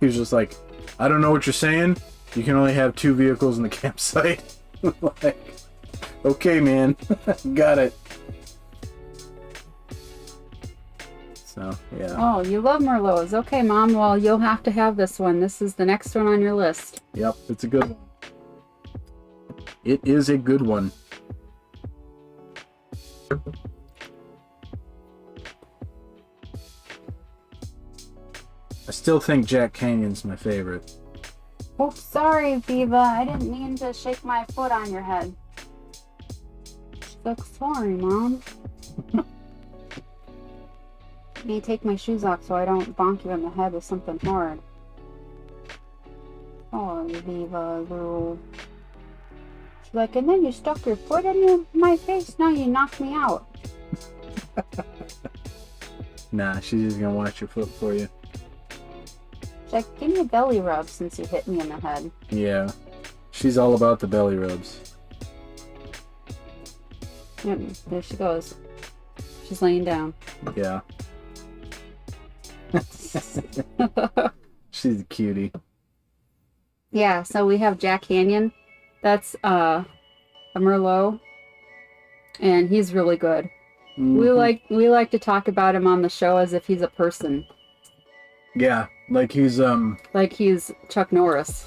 I don't know what you're saying. You can only have 2 vehicles in the campsite. Like, okay, man, got it. So, yeah. Oh, you love Merlots. Okay, Mom. Well, you'll have to have this one. This is the next one on your list. Yep, it's a good one. It is a good one. I still think Jack Canyon's my favorite. Oh, sorry, Viva. I didn't mean to shake my foot on your head. She's like, sorry, Mom. Let me take my shoes off so I don't bonk you in the head with something hard. Oh, Viva, Lou. She's like, and then you stuck your foot in my face? Now you knocked me out. Nah, she's just gonna watch your foot for you. She's like, give me a belly rub since you hit me in the head. Yeah, she's all about the belly rubs. Yep, there she goes. She's laying down. Yeah. She's a cutie. Yeah, so we have Jack Canyon. That's a Merlot, and he's really good. Mm-hmm. We like to talk about him on the show as if he's a person. Yeah, like he's Chuck Norris.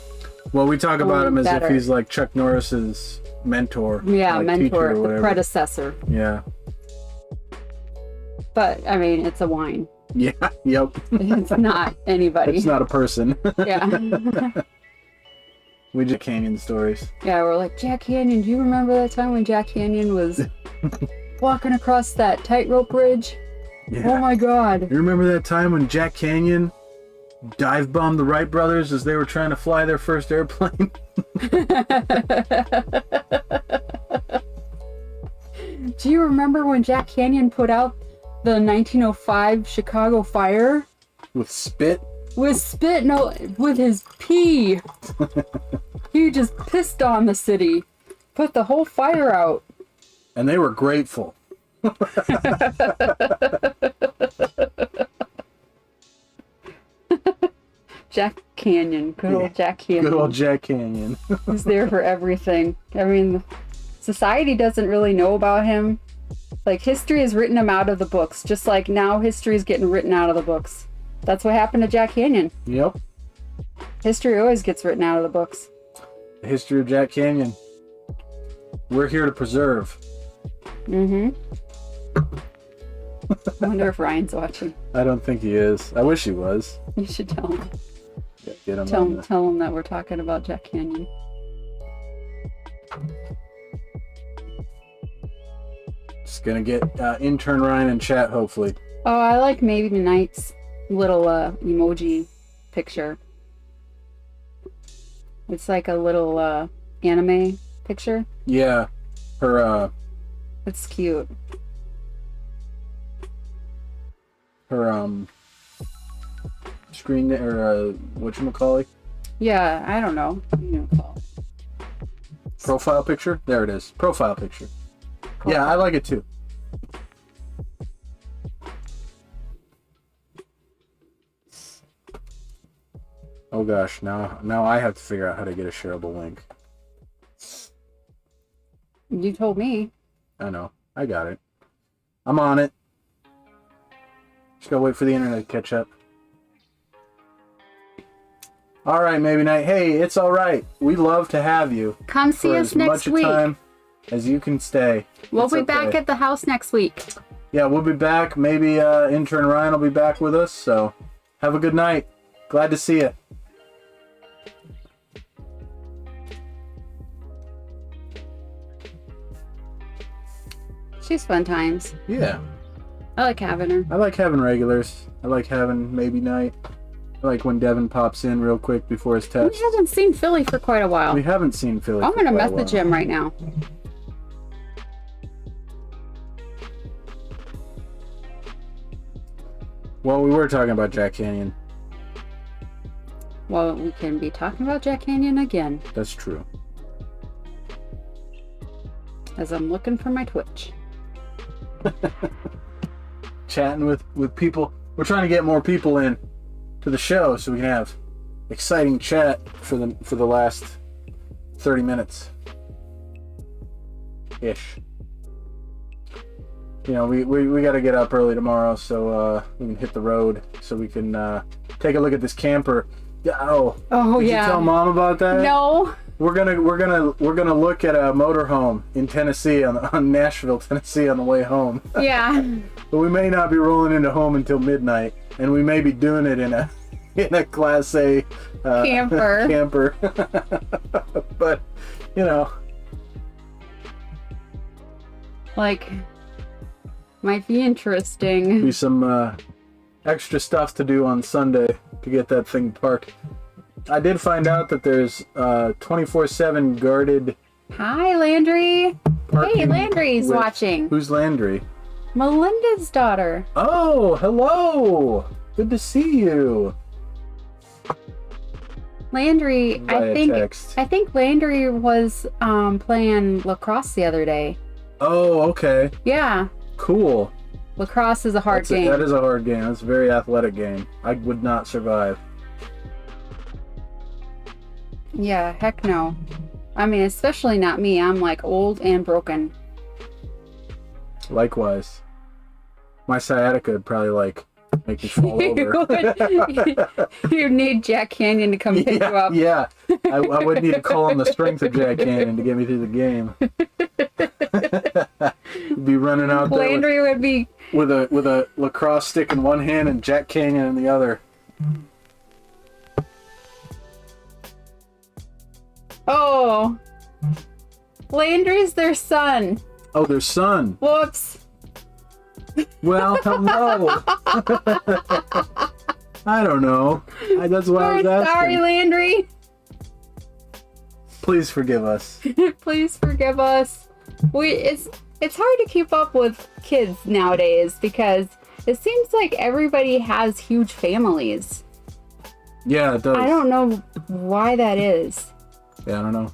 Well, we talk about him as better. if he's like Chuck Norris's mentor. Yeah, like teacher or mentor, the whatever. predecessor. Yeah. But I mean, it's a wine. Yeah. Yep. It's not anybody. It's not a person. Yeah. We just Canyon stories. Yeah, we're like, Jack Canyon, do you remember that time when Jack Canyon was walking across that tightrope bridge? Yeah. Oh my god. You remember that time when Jack Canyon dive bombed the Wright brothers as they were trying to fly their first airplane? Do you remember when Jack Canyon put out the 1905 Chicago fire? With spit? With spit, no, with his pee. He just pissed on the city. Put the whole fire out. And they were grateful. Jack Canyon. Good old Jack Canyon. Good old Jack Canyon. He's there for everything. I mean, society doesn't really know about him. Like, history has written him out of the books. Just like now history is getting written out of the books. That's what happened to Jack Canyon. Yep. History always gets written out of the books. The history of Jack Canyon. We're here to preserve. Mm-hmm. I wonder if Ryan's watching. I don't think he is. I wish he was. You should tell him. Yeah, get him on the... Tell him that we're talking about Jack Canyon. Just gonna get intern Ryan in chat, hopefully. Oh, I like maybe Knight's little emoji picture. It's like a little anime picture. Yeah. Her It's cute. her screen or whatchamacallit? Yeah, I don't know. What do you call it? Profile picture? There it is. Profile picture. Yeah, I like it too. Oh gosh, now I have to figure out how to get a shareable link. You told me. I know. I got it. I'm on it. Just gotta wait for the internet to catch up. Alright, Maybe Night. Hey, it's alright. We love to have you. Come see us next week. As much time as you can stay. We'll be back at the house next week. Yeah, we'll be back. Maybe intern Ryan will be back with us. So have a good night. Glad to see you. She's fun times. Yeah. I like having her. I like having regulars. I like having Maybe Night. I like when Devin pops in real quick before his test. We haven't seen Philly for quite a while. We haven't seen Philly. I'm gonna message him right now. Well, we were talking about Jack Canyon. Well, we can be talking about Jack Canyon again. That's true. As I'm looking for my Twitch. Chatting with people. We're trying to get more people in to the show so we can have exciting chat for the last 30 minutes ish. You know, we got to get up early tomorrow so we can hit the road so we can take a look at this camper. Oh did yeah. you tell Mom about that? No. We're gonna look at a motorhome in Tennessee on Nashville, Tennessee on the way home. Yeah. But we may not be rolling into home until midnight, and we may be doing it in a Class A camper. But you know, like, might be interesting. be some extra stuff to do on Sunday to get that thing parked. I did find out that there's 24/7 guarded. Hi, Landry. Hey, Landry's watching. Who's Landry? Melinda's daughter. Oh, hello. Good to see you. Landry, Via text. I think Landry was playing lacrosse the other day. Oh, okay. Yeah. Cool. Lacrosse is a hard game. That is a hard game. It's a very athletic game. I would not survive. Yeah, heck no. I mean, especially not me. I'm like old and broken. Likewise. My sciatica would probably like make me fall over. You need Jack Canyon to come pick you up. Yeah. I would need to call on the strength of Jack Canyon to get me through the game. Be running out there Landry would be with a lacrosse stick in one hand and Jack Canyon in the other. Oh, Landry's their son. Oh, their son. Whoops. Well, hello. I don't know. That's why I was asking. Sorry, Landry. Please forgive us. Please forgive us. It's hard to keep up with kids nowadays because it seems like everybody has huge families. Yeah, it does. I don't know why that is. Yeah, I don't know.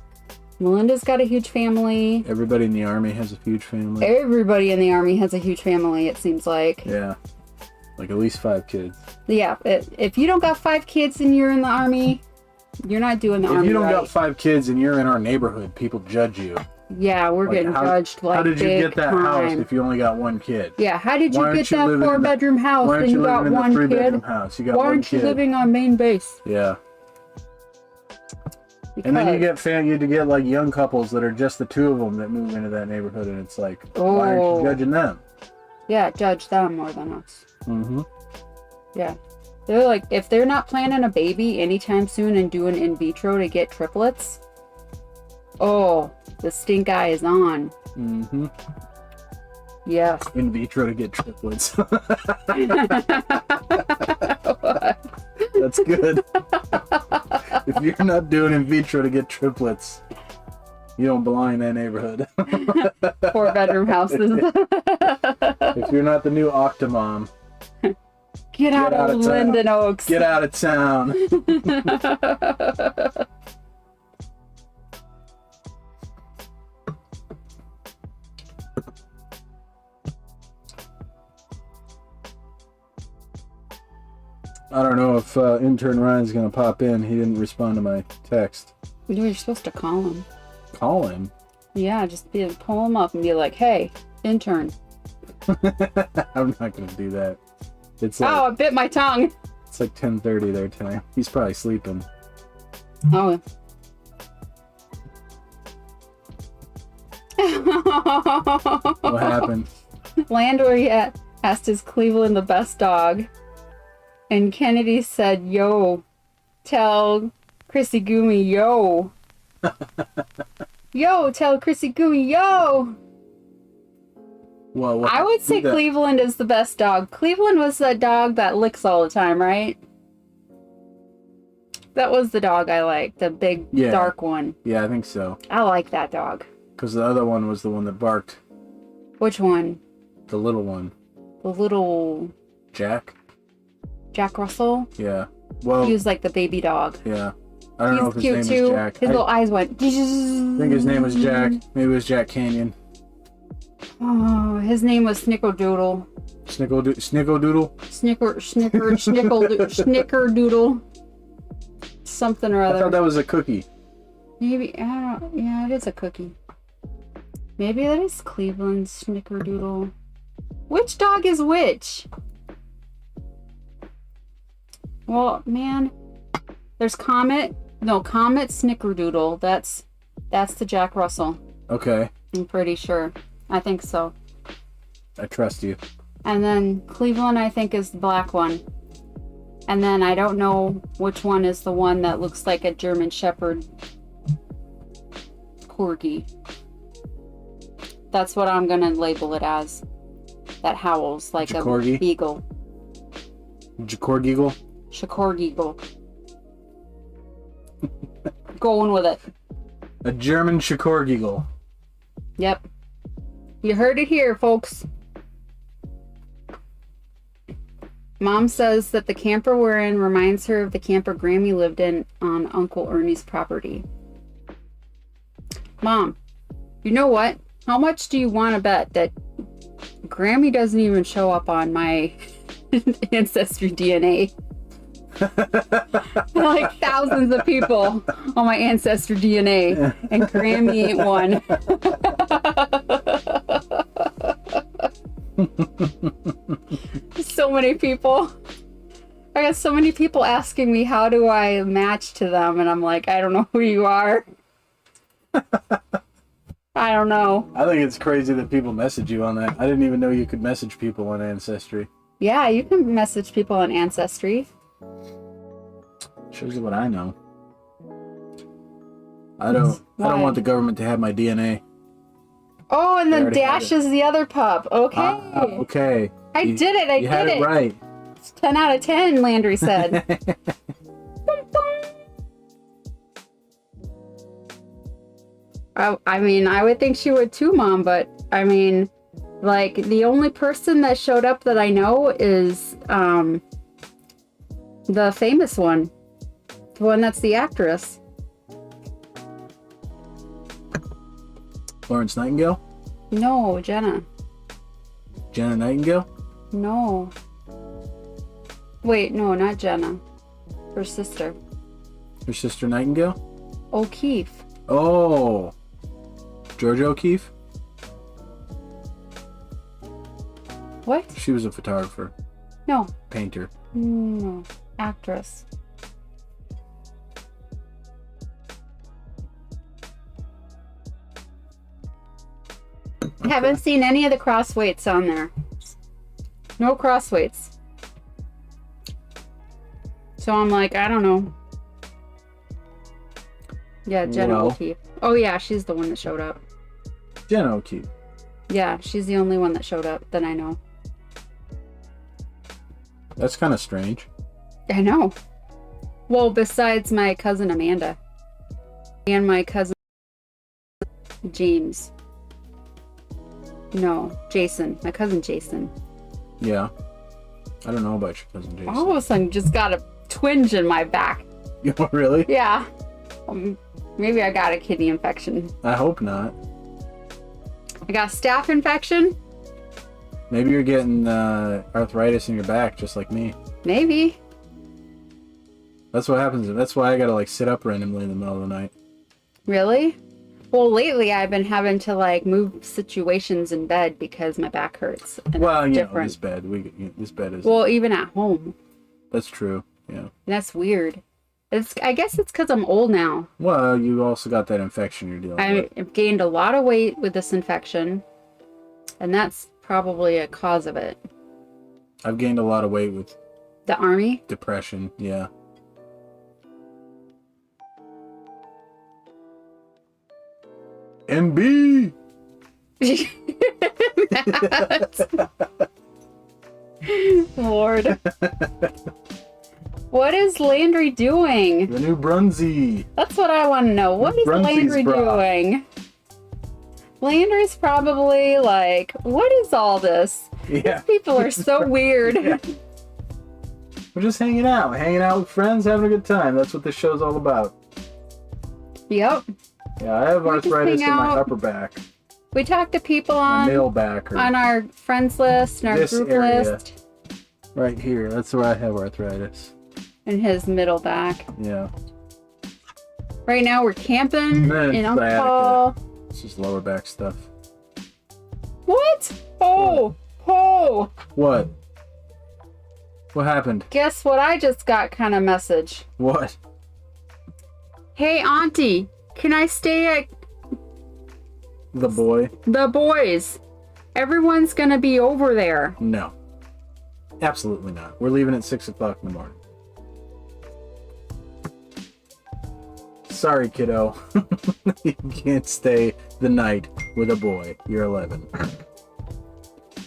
Melinda's got a huge family. Everybody in the Army has a huge family. Everybody in the Army has a huge family, it seems like. Yeah. Like at least 5 kids. Yeah, if you don't got 5 kids and you're in the Army, you're not doing the Army If you don't right. got 5 kids and you're in our neighborhood, people judge you. Yeah, we're getting judged like how did you get that time. house if you only got 1 kid? Yeah, how did you Why get aren't you that 4-bedroom house Why and aren't you you got living in a 1 3-bedroom kid? house? You got Why 1 aren't you kid. living on main base? Yeah. Because, And then you get like young couples that are just the 2 of them that move into that neighborhood, and it's like, why aren't you judging them? Yeah, judge them more than us. Mm-hmm. Yeah. They're like, if they're not planning a baby anytime soon and doing in vitro to get triplets, oh, the stink eye is on. Mm-hmm. Yes. In vitro to get triplets. That's good. If you're not doing in vitro to get triplets, you don't belong in that neighborhood. 4-bedroom houses. If you're not the new Octomom, Get out of Linden Oaks. Get out of town. I don't know if intern Ryan's going to pop in. He didn't respond to my text. You're supposed to call him. Call him? Yeah, just pull him up and be like, hey, intern. I'm not going to do that. It's like, oh, I bit my tongue. It's like 10:30 their time. He's probably sleeping. Oh. What happened? Landry asked, is Cleveland the best dog? And Kennedy said, yo, tell Chrissy Gumi, yo. Yo, tell Chrissy Gumi, yo. Well, I would say Cleveland is the best dog. Cleveland was the dog that licks all the time, right? That was the dog I liked, the big, dark one. Yeah, I think so. I like that dog. Because the other one was the one that barked. Which one? The little one. The little... Jack Russell? Yeah. Well, he was like the baby dog. Yeah. I don't know if his name too. was Jack. His little eyes went... I think his name was Jack. Maybe it was Jack Canyon. Oh, his name was Snickerdoodle. Snickerdoodle? Snickerdoodle. Something or other. I thought that was a cookie. Maybe, I don't, yeah, it is a cookie. Maybe that is Cleveland Snickerdoodle. Which dog is which? Well, man, there's Comet Snickerdoodle. That's the Jack Russell. Okay. I'm pretty sure. I think so. I trust you. And then Cleveland, I think, is the black one. And then I don't know which one is the one that looks like a German Shepherd corgi. That's what I'm gonna label it as. That howls like a beagle. Jacorgieagle? Shakorgieagle. Going with it. A German Shakorgieagle. Yep. You heard it here, folks. Mom says that the camper we're in reminds her of the camper Grammy lived in on Uncle Ernie's property. Mom, you know what? How much do you want to bet that Grammy doesn't even show up on my ancestry DNA. Like thousands of people on my ancestry DNA, and Grammy ain't one. So many people. I got so many people asking me how do I match to them, and I'm like, I don't know who you are. I don't know. I think it's crazy that people message you on that. I didn't even know you could message people on Ancestry. Yeah, you can message people on Ancestry. Shows you what I know. I don't want the government to have my DNA. Oh, and then Dash is the other pup. Okay. Okay. I did it. I you had did it right. It's 10 out of 10, Landry said. I mean, I would think she would too, Mom, but I mean, like, the only person that showed up that I know is the famous one. The one that's the actress. Florence Nightingale? No, Jenna. Jenna Nightingale? No. Wait, no, not Jenna. Her sister. Her sister Nightingale? O'Keefe. Oh. Georgia O'Keefe? What? She was a photographer. No. Painter. No. Actress. I haven't seen any of the crossweights on there. No crossweights. So I'm like, I don't know. Yeah, Jenna O'Keefe. Oh yeah, she's the one that showed up. Jenna O'Keefe. Yeah, she's the only one that showed up that I know. That's kind of strange. I know. Well, besides my cousin Amanda. And my cousin James. No, Jason. My cousin Jason. Yeah. I don't know about your cousin Jason. All of a sudden, just got a twinge in my back. Oh, really? Yeah. Maybe I got a kidney infection. I hope not. I got a staph infection. Maybe you're getting arthritis in your back, just like me. Maybe. That's what happens. That's why I gotta like sit up randomly in the middle of the night. Really? Well, lately I've been having to like move situations in bed because my back hurts. Well, you know, this bed. This bed is. Well, even at home. That's true. Yeah. That's weird. I guess it's because I'm old now. Well, you also got that infection you're dealing with. I've gained a lot of weight with this infection, and that's probably a cause of it. I've gained a lot of weight with the army. Depression. Yeah. MB. Lord. What is Landry doing? The new Brunsey. That's what I want to know. What is Landry doing? Landry's probably like, what is all this? Yeah. These people are so weird. Yeah. We're just hanging out with friends, having a good time. That's what this show's all about. Yep. Yeah, I have arthritis in my upper back. We talk to people on my middle back on our friends list and our group list. Right here. That's where I have arthritis. In his middle back. Yeah. Right now we're camping in Uncle. This is lower back stuff. What? Oh! Oh! What? What happened? Guess what I just got kind of message. What? Hey, Auntie, can I stay at... The boys. Everyone's gonna be over there. No. Absolutely not. We're leaving at 6 o'clock in the morning. Sorry, kiddo. You can't stay the night with a boy. You're 11.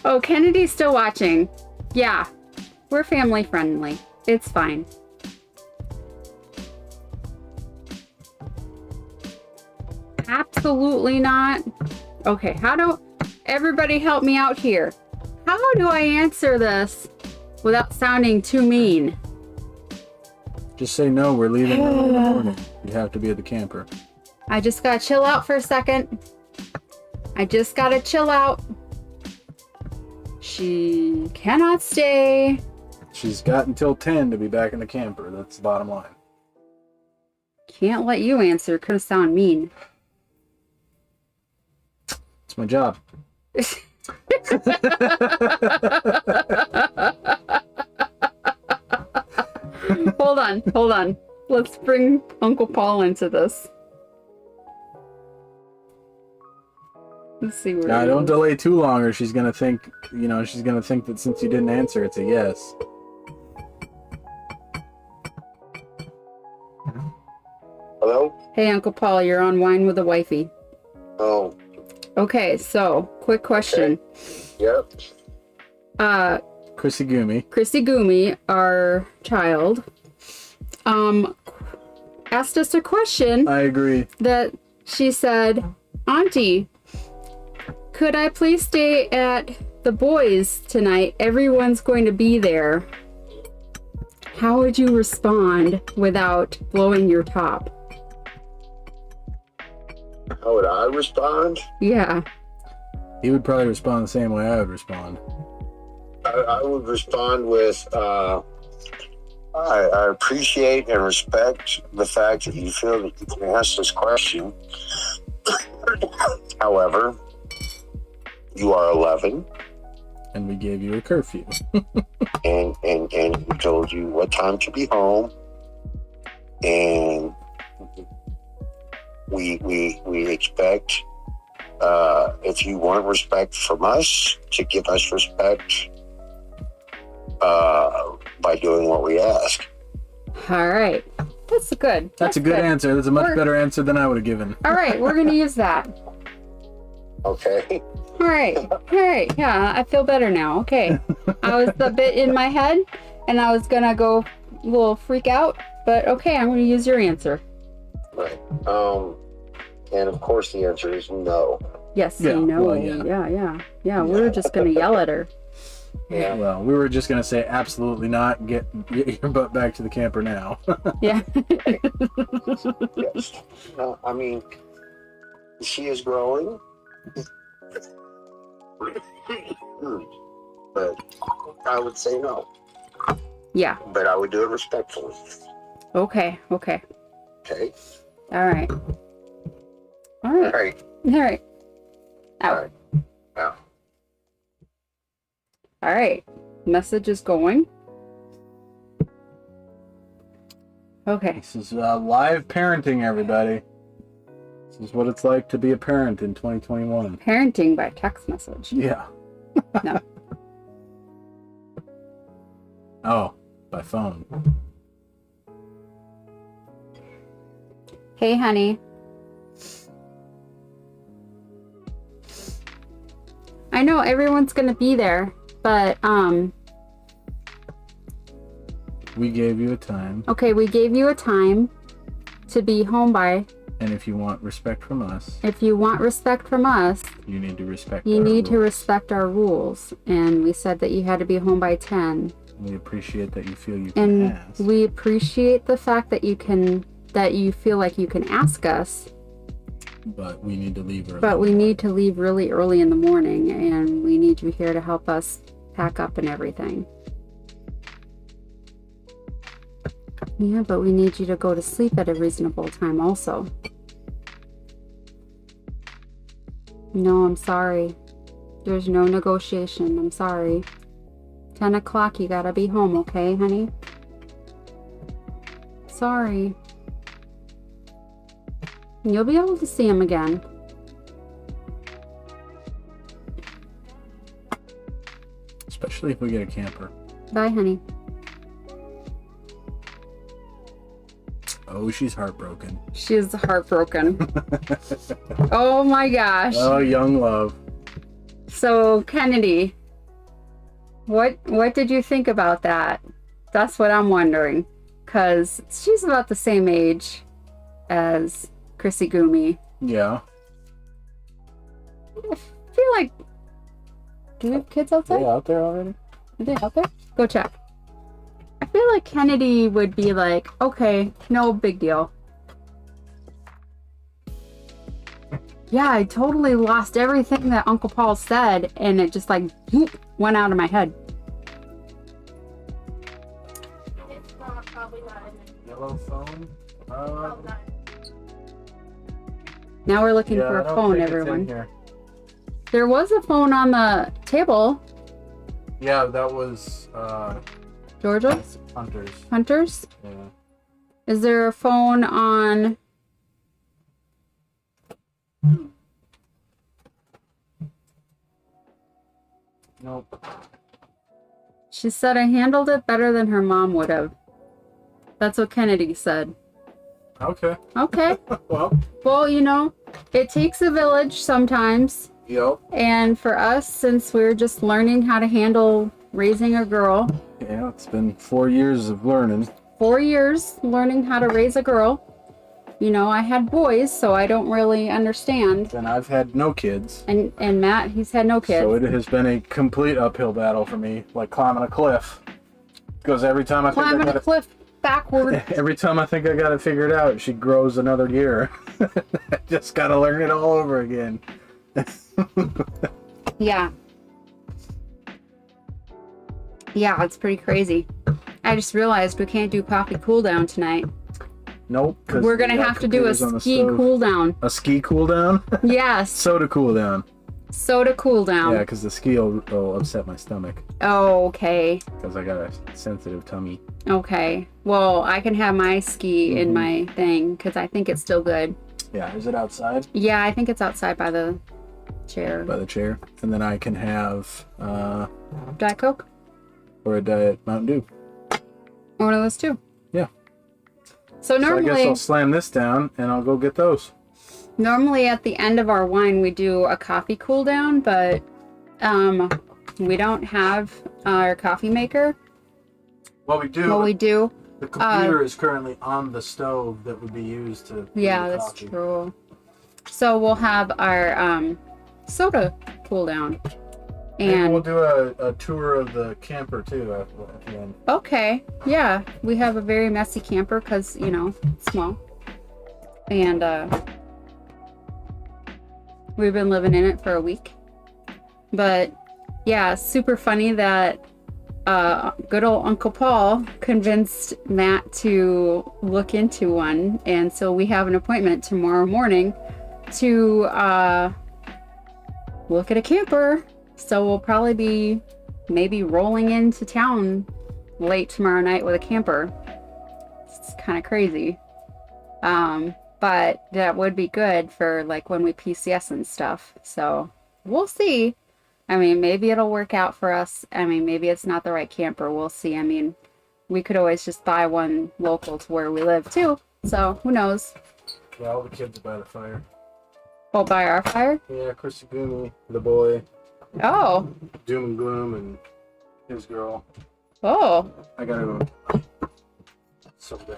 Oh, Kennedy's still watching. Yeah. We're family friendly. It's fine. Absolutely not. Okay, everybody help me out here. How do I answer this without sounding too mean? Just say no, we're leaving early in the morning. You have to be at the camper. I just gotta chill out for a second. I just gotta chill out. She cannot stay. She's got until 10 to be back in the camper. That's the bottom line. Can't let you answer. Could sound mean. It's my job. Hold on. Let's bring Uncle Paul into this. Let's see where. Now, don't delay too long, or she's gonna think, she's gonna think that since you didn't answer, it's a yes. Hello? Hey, Uncle Paul, you're on Wine with a Wifey. Oh, Okay, so quick question. yep. Chrissy Gumi. Chrissy Gumi, our child, asked us a question I agree. that she said, Auntie, could I please stay at the boys tonight? Everyone's going to be there. How would you respond without blowing your top? How would I respond? Yeah. He would probably respond the same way I would respond. I would respond with, I appreciate and respect the fact that you feel that you can ask this question. However, you are 11, And we gave you a curfew. and we told you what time to be home, and we expect, if you want respect from us, to give us respect by doing what we ask. All right. That's good. That's a good answer. That's a much better answer than I would have given. All right, we're going to use that. Okay. All right. Yeah, I feel better now. Okay. I was a bit in my head and I was going to go a little freak out, but okay, I'm going to use your answer. Right. And of course the answer is no. Yes, Yeah, you know. well, yeah. Yeah, we're just going to yell at her. Yeah. Well, we were just going to say absolutely not. Get your butt back to the camper now. Yeah. Yes. I mean, she is growing. But I would say no. Yeah. But I would do it respectfully. Okay. Okay? All right. All right. Out. All right. Yeah. All right. Message is going. Okay. This is live parenting, everybody. This is what it's like to be a parent in 2021. Parenting by text message. Yeah. No. Oh, by phone. Hey, honey. I know everyone's going to be there, but We gave you a time, okay, we gave you a time to be home by. and if you want respect from us, If you want respect from us, you need to respect you our need to rules. respect our rules. And we said that you had to be home by 10. We appreciate that you feel you can And ask. we appreciate the fact that you feel like you can ask us, But we need to leave early. but we need to leave really early in the morning, and we need you here to help us pack up and everything. Yeah, but we need you to go to sleep at a reasonable time also. No, I'm sorry. There's no negotiation. I'm sorry. 10 o'clock, you gotta be home, okay, honey? Sorry. You'll be able to see him again. Especially if we get a camper. Bye, honey. Oh, she's heartbroken. She's heartbroken. Oh my gosh. Oh, young love. So, Kennedy, what did you think about that? That's what I'm wondering. Because she's about the same age as Chrissy Gumi. Yeah. I feel like... Do we have kids outside? They out there already? Are they out there? Go check. I feel like Kennedy would be like, okay, no big deal. Yeah, I totally lost everything that Uncle Paul said, and it just like went out of my head. It's not, probably not in there. Yellow phone. Probably not. Now we're looking Yeah, for I a don't phone, think it's in everyone. here. There was a phone on the table. Yeah, that was Georgia's? Hunter's. Hunter's? Yeah. Is there a phone on... Nope. She said I handled it better than her mom would have. That's what Kennedy said. Okay. Okay. Well. Well, you know, it takes a village sometimes. Yep. And for us, since we're just learning how to handle raising a girl, Yeah, it's been 4 years of learning. 4 years learning how to raise a girl. You know, I had boys, so I don't really understand. And I've had no kids. And Matt, he's had no kids. So it has been a complete uphill battle for me, like climbing a cliff. Because every time I think Climbing a cliff backward. every time I think I got it figured out, she grows another year. I just gotta learn it all over again. Yeah. Yeah, it's pretty crazy. I just realized we can't do coffee cool down tonight. Nope. 'Cause We're we gonna got have to do a computers on the ski stove. cool down. A ski cool down? Yes, Soda cool down. soda cool down. Yeah, because the ski will upset my stomach. Okay. Because I got a sensitive tummy. Okay. Well, I can have my ski in Mhm. my thing because I think it's still good. Yeah, is it outside? Yeah, I think it's outside by the chair. By the chair. And then I can have Diet Coke? or a Diet Mountain Dew. One of those two. Yeah. So So I guess normally, I'll slam this down and I'll go get those. normally at the end of our wine we do a coffee cool down, but we don't have our coffee maker. Well, we do. Well, we do. The computer is currently on the stove that would be used to brew Yeah, the that's coffee. true. So we'll have our soda cool down. Maybe we'll And do a tour of the camper too at the end. okay, yeah, we have a very messy camper because, you know, it's small. And we've been living in it for a week. But yeah, super funny that good old Uncle Paul convinced Matt to look into one. And so we have an appointment tomorrow morning to look at a camper. So we'll probably be maybe rolling into town late tomorrow night with a camper. It's kind of crazy. But that would be good for like when we PCS and stuff. So we'll see. I mean, maybe it'll work out for us. I mean, maybe it's not the right camper. We'll see. I mean, we could always just buy one local to where we live too. So who knows? Yeah, all the kids are by the fire. We'll buy our fire. Yeah, Gumi, the boy, Oh, Doom and Gloom, and his girl. oh, I gotta go. So good.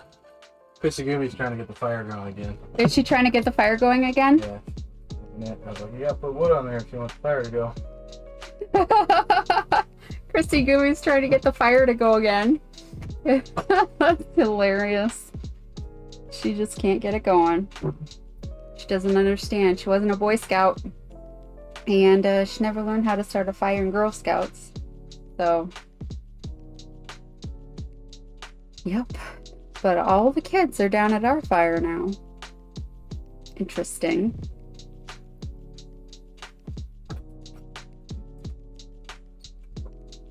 Gumi's trying to get the fire going again. is she trying to get the fire going again? Yeah. And I was like, you gotta put wood on there if you want the fire to go. Christy Gooey's trying to get the fire to go again. That's hilarious. She just can't get it going. She doesn't understand. She wasn't a Boy Scout. And she never learned how to start a fire in Girl Scouts. So, yep. But all the kids are down at our fire now. Interesting.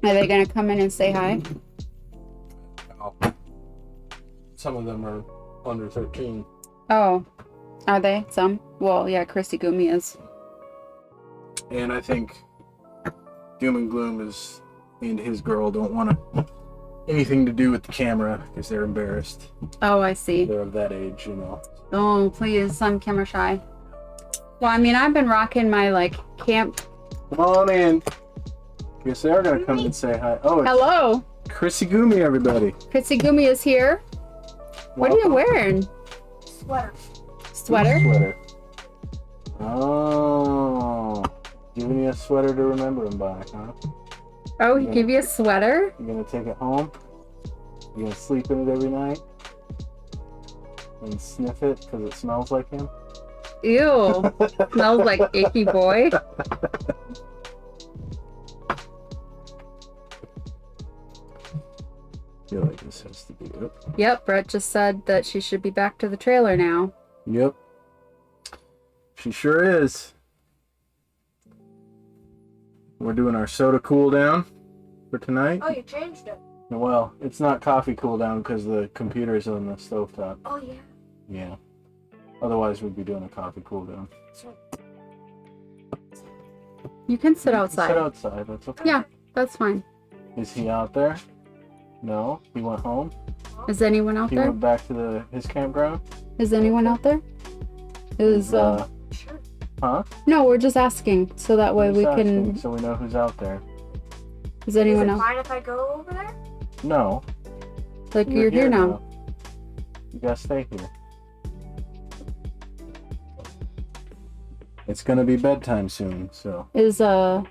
Are they gonna come in and say hi? Oh. Some of them are under 13. Oh, are they? Some? Well, yeah, Christy Gumi is. And I think Doom and Gloom and his girl don't want anything to do with the camera because they're embarrassed. Oh, I see. They're of that age, you know. Oh, please, I'm camera shy. Well, I mean, I've been rocking my, like, camp. Come on in. Guess they are going to come and say hi. Oh, it's Hello, Chrissy Gumi, everybody. Christy Gumi is here. What are you wearing? Sweater. Sweater? Sweater. Oh. Giving you a sweater to remember him by, huh? Oh, he gave you a sweater? You're going to take it home? You're going to sleep in it every night? And sniff it because it smells like him? Ew. Smells like icky boy. I feel like this has to be it. Yep, Brett just said that she should be back to the trailer now. Yep. She sure is. We're doing our soda cool down for tonight. Oh, you changed it. Well, it's not coffee cool down because the computer's on the stovetop. Oh, yeah. Yeah. Otherwise, we'd be doing a coffee cool down. You can sit Sit outside. outside. That's okay. Yeah, that's fine. Is he out there? No. He went home. Is anyone out He there? went back to his campground. Is anyone out there? Is Sure. Huh? no, we're just asking so that way we Just asking, can. so we know who's out there. Is anyone Is it else? fine if I go over there? No. Like you're here now. You gotta stay here. It's gonna be bedtime soon, so Is are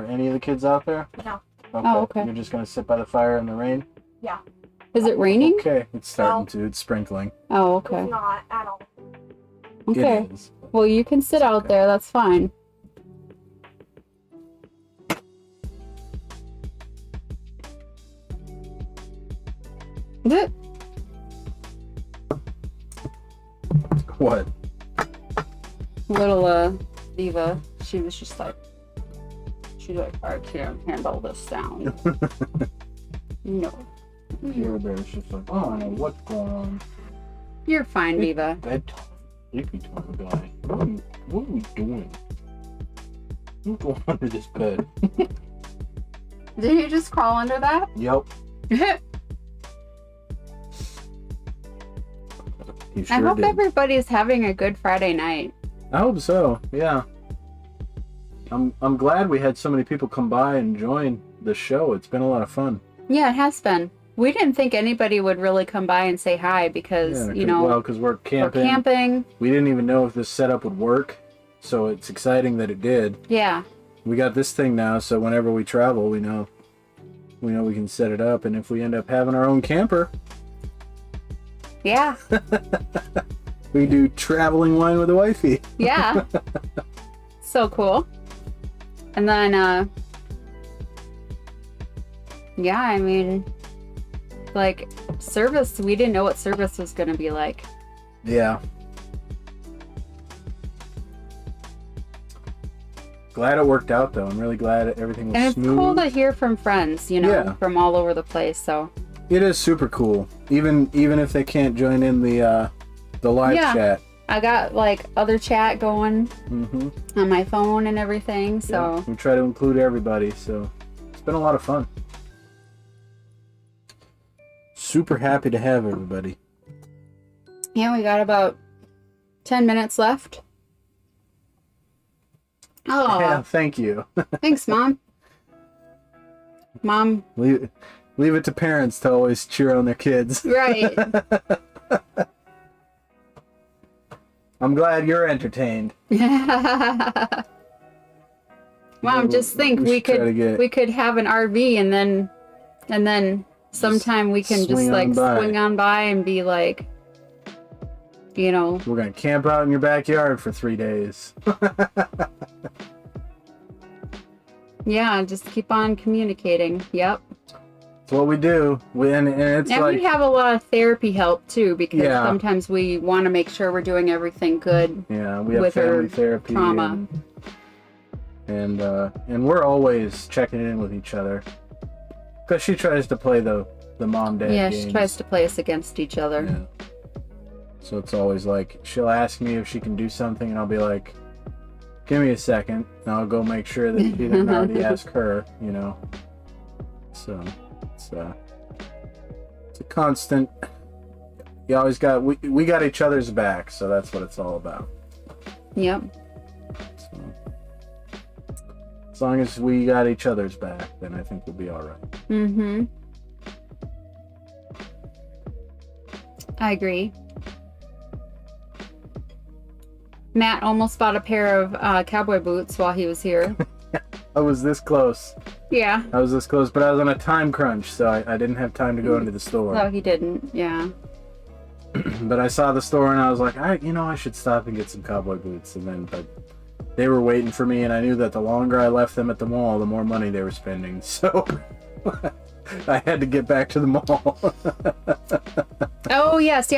any of the kids out there? No. Okay. Oh, okay. You're just gonna sit by the fire in the rain? is it raining? Okay. It's starting to. It's sprinkling. Oh, okay. It's not at all. Okay. It is. Well, you can sit out okay. there. That's fine. Is it? What? Little Diva, she was just like, she's like, I can't handle this sound. No. Here, Bear's just like, oh, what's going on? You're fine, Diva. Bedtime. Sleepy time, guy. What are we doing? I'm going under this bed. Did you just crawl under that? Yep. You sure I hope did. everybody's having a good Friday night. I hope so. Yeah. I'm glad we had so many people come by and join the show. It's been a lot of fun. Yeah, it has been. We didn't think anybody would really come by and say hi because, you know, well, because we're camping. we're camping. We didn't even know if this setup would work, so it's exciting that it did. Yeah. We got this thing now, so whenever we travel, we know we can set it up, and if we end up having our own camper, Yeah. we do traveling wine with a wifey. Yeah. So cool. And then, yeah, I mean, like, service, we didn't know what service was going to be like. Yeah. Glad it worked out, though. I'm really glad everything was And it's smooth. cool to hear from friends, you know, Yeah. from all over the place, so. It is super cool, even if they can't join in the live Yeah. chat. I got, like, other chat going Mm-hmm. on my phone and everything, so. We try to include everybody, so it's been a lot of fun. Super happy to have everybody. Yeah, we got about 10 minutes left. Oh, Yeah, thank you. thanks, Mom. Mom, leave it to parents to always cheer on their kids. right. I'm glad you're entertained. Mom, just think we we should try to could get- we could have an RV and then sometime we can just swing like on by. swing on by and be like, you know, We're gonna camp out in your backyard for 3 days. yeah, just keep on communicating. Yep. It's what we do. And it's And like, we have a lot of therapy help too because Yeah. sometimes we want to make sure we're doing everything good. yeah, we have with her family therapy trauma. and we're always checking in with each other because she tries to play the mom dad Yeah, games. she tries to play us against each other. Yeah. So it's always like she'll ask me if she can do something, and I'll be like, "Give me a second," and I'll go make sure that she didn't already ask her. You know. So it's a constant. You always got we got each other's back, so that's what it's all about. Yep. So, as long as we got each other's back, then I think we'll be all right. Mm-hmm. I agree. Matt almost bought a pair of cowboy boots while he was here. I was this close. Yeah. I was this close, but I was on a time crunch, so I didn't have time to go into the store. No, he didn't. Yeah. But I saw the store and I was like, I should stop and get some cowboy boots. But they were waiting for me, and I knew that the longer I left them at the mall, the more money they were spending. So I had to get back to the mall. Oh, yes.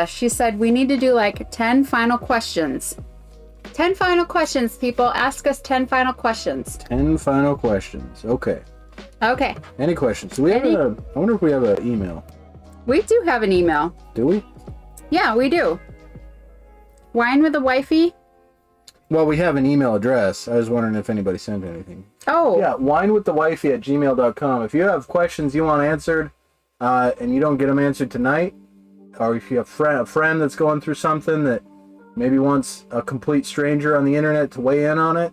She said we need to do like 10 final questions. 10 final questions, people. Ask us 10 final questions. 10 final questions. Okay. Okay. Any questions? Do we have I wonder if we have an email. We do have an email. Do we? Yeah, we do. Wine with a wifey? Well, we have an email address. I was wondering if anybody sent anything. Oh. Yeah, winewiththewifey@gmail.com. If you have questions you want answered, and you don't get them answered tonight, or if you have a friend that's going through something that maybe wants a complete stranger on the internet to weigh in on it,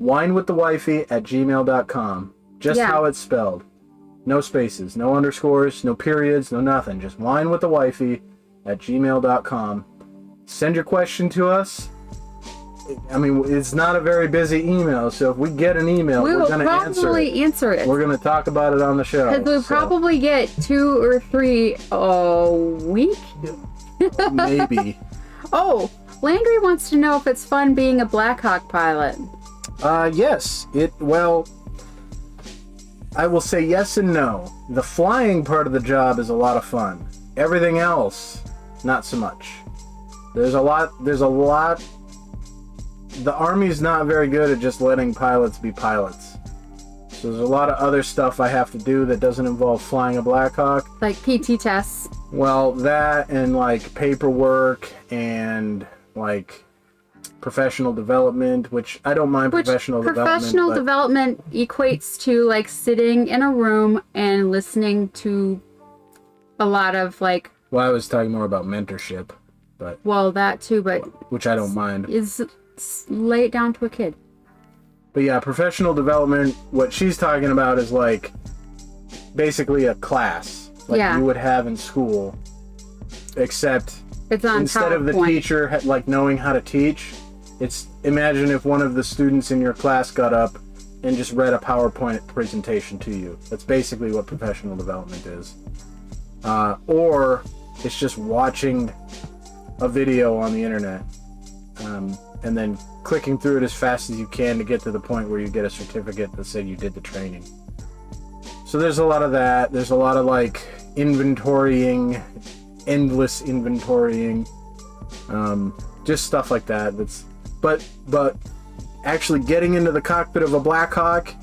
winewiththewifey@gmail.com. Just how it's spelled. No spaces, no underscores, no periods, no nothing. Just winewiththewifey@gmail.com. Send your question to us. I mean, it's not a very busy email, so if we get an email, we're going to answer it. We're going to talk about it on the show. Because we probably get 2 or 3 a week. Maybe. Oh, Landry wants to know if it's fun being a Black Hawk pilot. Yes. Well, I will say yes and no. The flying part of the job is a lot of fun. Everything else, not so much. There's a lot. The Army's not very good at just letting pilots be pilots. So there's a lot of other stuff I have to do that doesn't involve flying a Black Hawk. Like PT tests. Well, that and like paperwork and like professional development, which I don't mind professional development. Professional development equates to like sitting in a room and listening to a lot of like... Well, I was talking more about mentorship, but... Well, that too, but... Which I don't mind. Lay it down to a kid. But yeah, professional development, what she's talking about is like basically a class like you would have in school, except it's on instead of the teacher like knowing how to teach, it's imagine if one of the students in your class got up and just read a PowerPoint presentation to you. That's basically what professional development is. Or it's just watching a video on the internet. And then clicking through it as fast as you can to get to the point where you get a certificate that said you did the training. So there's a lot of that. There's a lot of like inventorying, endless inventorying, just stuff like that. But actually getting into the cockpit of a Black Hawk,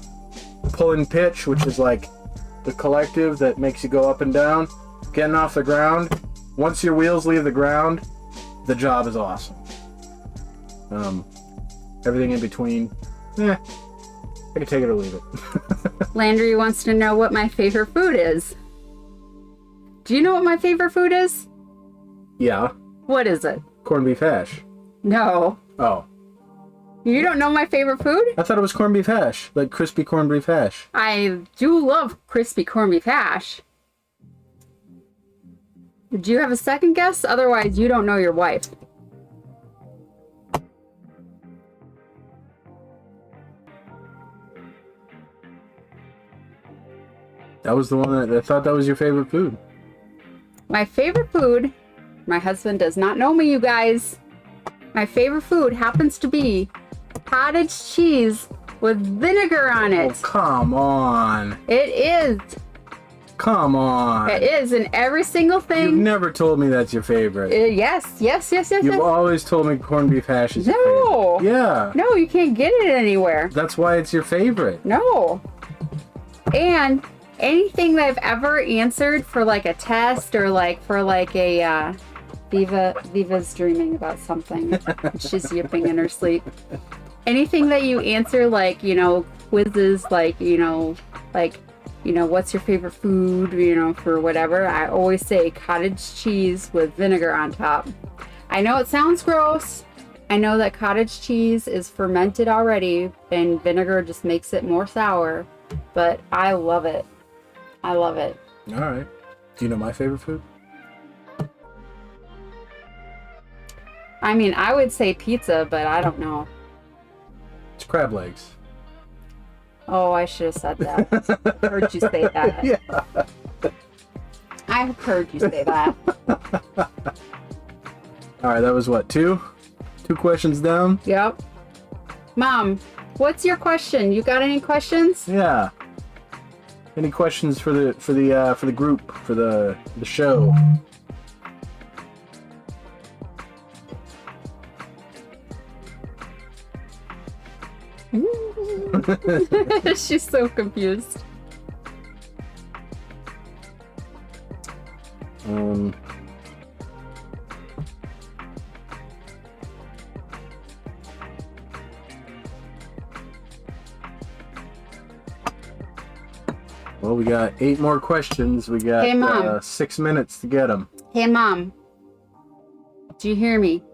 pull and pitch, which is like the collective that makes you go up and down, getting off the ground. Once your wheels leave the ground, the job is awesome. Everything in between, I can take it or leave it. Landry wants to know what my favorite food is. Do you know what my favorite food is? Yeah. What is it? Corned beef hash. No. Oh. You don't know my favorite food? I thought it was corned beef hash, like crispy corned beef hash. I do love crispy corned beef hash. Do you have a second guess? Otherwise, you don't know your wife. That was the one that I thought that was your favorite food. My favorite food, my husband does not know me, you guys. My favorite food happens to be cottage cheese with vinegar on it. Oh, come on. It is. Come on. It is in every single thing. You've never told me that's your favorite. Yes. You've always told me corned beef hash is your favorite. Yeah. No, you can't get it anywhere. That's why it's your favorite. No. And anything that I've ever answered for like a test or like for like a Viva's dreaming about something. She's yipping in her sleep. Anything that you answer like, quizzes like, what's your favorite food, for whatever, I always say cottage cheese with vinegar on top. I know it sounds gross. I know that cottage cheese is fermented already and vinegar just makes it more sour, but I love it. I love it. All right. Do you know my favorite food? I mean, I would say pizza, but I don't know. It's crab legs. Oh, I should have said that. Heard you say that. Yeah. I've heard you say that. All right, that was what, two questions down? Yep. Mom, what's your question? You got any questions? Yeah. Any questions for the group, for the show? She's so confused. Well, we got 8 more questions. We got Hey, Mom. 6 minutes to get them. Hey, Mom. Do you hear me?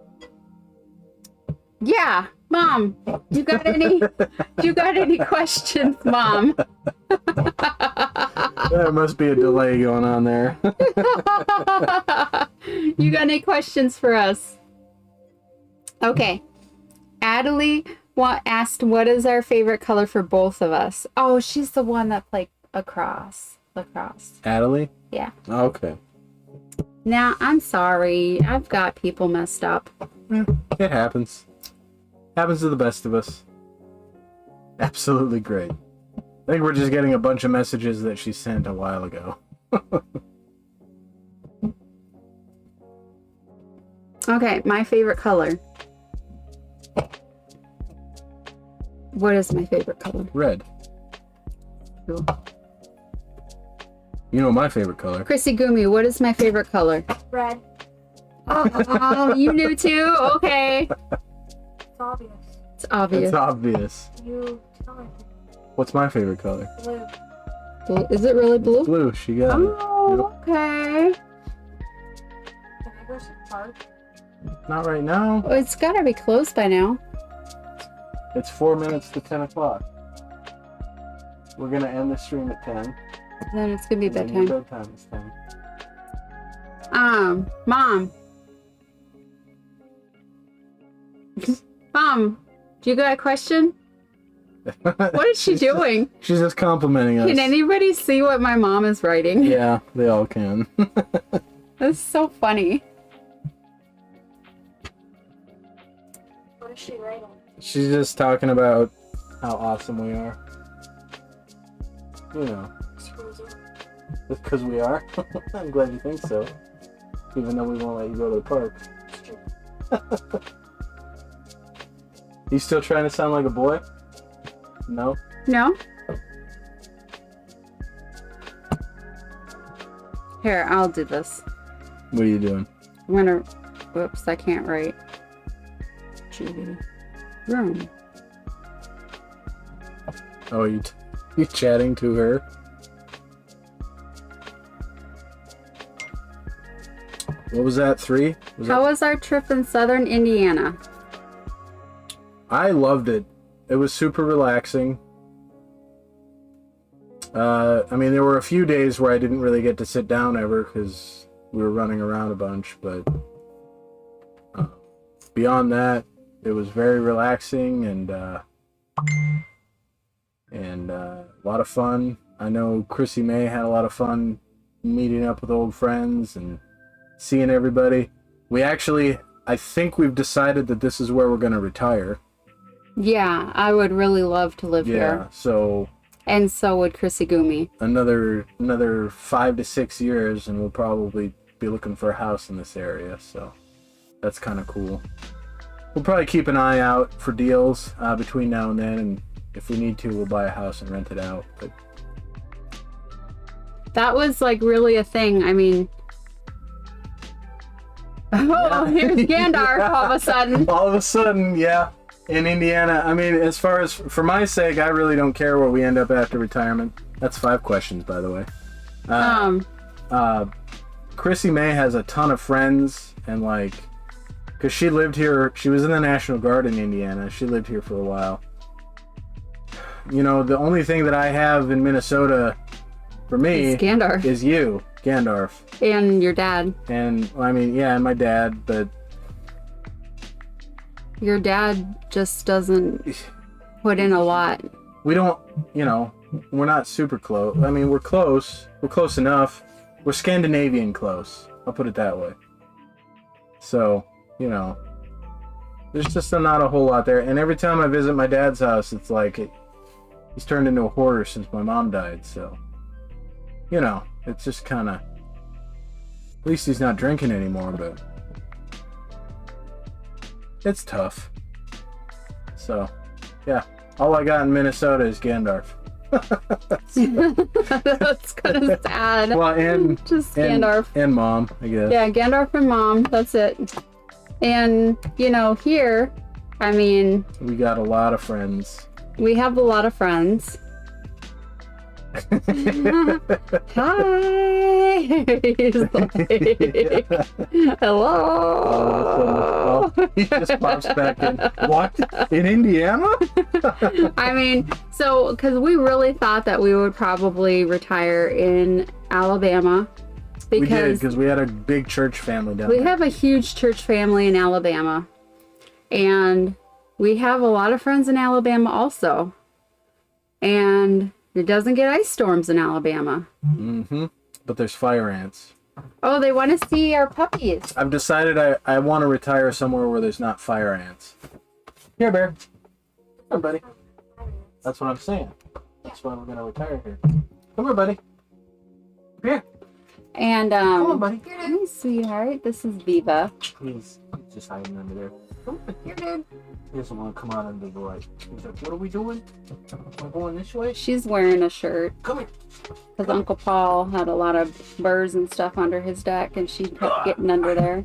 Yeah, Mom. You got any questions, Mom? There must be a delay going on there. You got any questions for us? Okay. Adelie asked, what is our favorite color for both of us? Oh, she's the one that played lacrosse. Adelie? Yeah. Okay. Now, I'm sorry. I've got people messed up. It happens. Happens to the best of us. Absolutely great. I think we're just getting a bunch of messages that she sent a while ago. Okay, my favorite color. What is my favorite color? Red. Cool. You know my favorite color. Chrissy Gumi, what is my favorite color? Red. Oh, you knew too? Okay. It's obvious. It's obvious. It's obvious. You tell me. What's my favorite color? Blue. Is it really blue? Blue. She got it. Oh, okay. Can I go to the park? Not right now. Oh, it's gotta be closed by now. It's 4 minutes to 10 o'clock. We're gonna end the stream at 10. Then it's gonna be and then your bedtime. bedtime is 10. Mom. Mom, do you got a question? What is she doing? She's just complimenting us. Can anybody see what my mom is writing? Yeah, they all can. That's so funny. What is she writing? She's just talking about how awesome we are. You know, Squeezy. just because we are. I'm glad you think so. Even though we won't let you go to the park. You still trying to sound like a boy? No? No? Here, I'll do this. What are you doing? I'm gonna... Whoops, I can't write. Judy. Room. Oh, you chatting to her? What was that? 3? How was our trip in southern Indiana? I loved it. It was super relaxing. I mean, there were a few days where I didn't really get to sit down ever because we were running around a bunch, but beyond that, it was very relaxing and a lot of fun. I know Chrissy May had a lot of fun meeting up with old friends and seeing everybody. We actually, I think we've decided that this is where we're going to retire. Yeah, I would really love to live Yeah, here. so And so would Chrissy Gumi. another 5 to 6 years and we'll probably be looking for a house in this area, so that's kind of cool. We'll probably keep an eye out for deals between now and then, and if we need to, we'll buy a house and rent it out. But That was like really a thing. I mean... Oh, here's Gandalf all of a sudden. all of a sudden, yeah, in Indiana. I mean, as far as for my sake, I really don't care where we end up after retirement. That's 5 questions, by the way. Chrissy May has a ton of friends, and like, because she lived here, she was in the National Guard in Indiana. She lived here for a while. You know, the only thing that I have in Minnesota for me It's Gandalf. is you, Gandalf. And your dad. And, I mean, yeah, and my dad, but Your dad just doesn't put in a lot. we don't, you know, we're not super close. I mean, we're close. We're close enough. we're Scandinavian close. I'll put it that way. So, you know, there's just not a whole lot there. And every time I visit my dad's house, it's like he's turned into a hoarder since my mom died. So, you know, it's just kind of. At least he's not drinking anymore, but it's tough. So, yeah, all I got in Minnesota is Gandalf. That's kind of sad. Well, and just Gandalf and mom, I guess. Yeah, Gandalf and mom. That's it. And you know, here, I mean, We got a lot of friends. we have a lot of friends. Hi. He's like, hello. Oh, he just pops back in. What? In Indiana? I mean, so because we really thought that we would probably retire in Alabama We did, because because we had a big church family down we there. have a huge church family in Alabama, and we have a lot of friends in Alabama also. And it doesn't get ice storms in Alabama. Mm-hmm. But there's fire ants. Oh, they want to see our puppies. I've decided I want to retire somewhere where there's not fire ants. Here, Bear. Come here, buddy. That's what I'm saying. That's why we're going to retire here. Come here, buddy. Here. And, Come on, buddy. hey, sweetheart, this is Viva. He's just hiding under there. Come on. Here, dude. He doesn't want to come out under the light. He's like, what are we doing? We're going this way? She's wearing a shirt Come here. because Uncle Paul had a lot of birds and stuff under his deck, and she kept getting under there.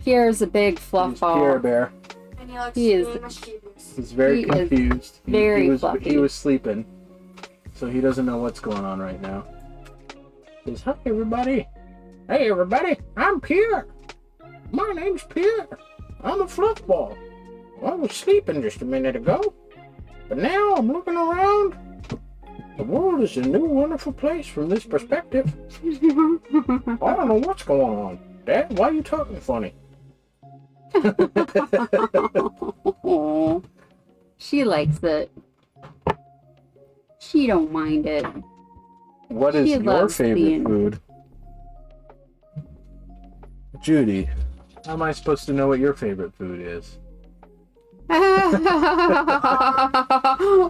Pierre's a big fluff He's ball. Pierre Bear. And he looks He is- really mischievous. He's very He is confused. very he was, fluffy. He was sleeping, so he doesn't know what's going on right now. He says, hi, everybody. Hey, everybody. I'm Pierre. My name's Pierre. I'm a fluff ball. I was sleeping just a minute ago, but now I'm looking around. The world is a new, wonderful place from this perspective. I don't know what's going on. Dad, why are you talking funny? Aw. She likes it. She don't mind it. What is She your loves favorite being- food? Judy, how am I supposed to know what your favorite food is?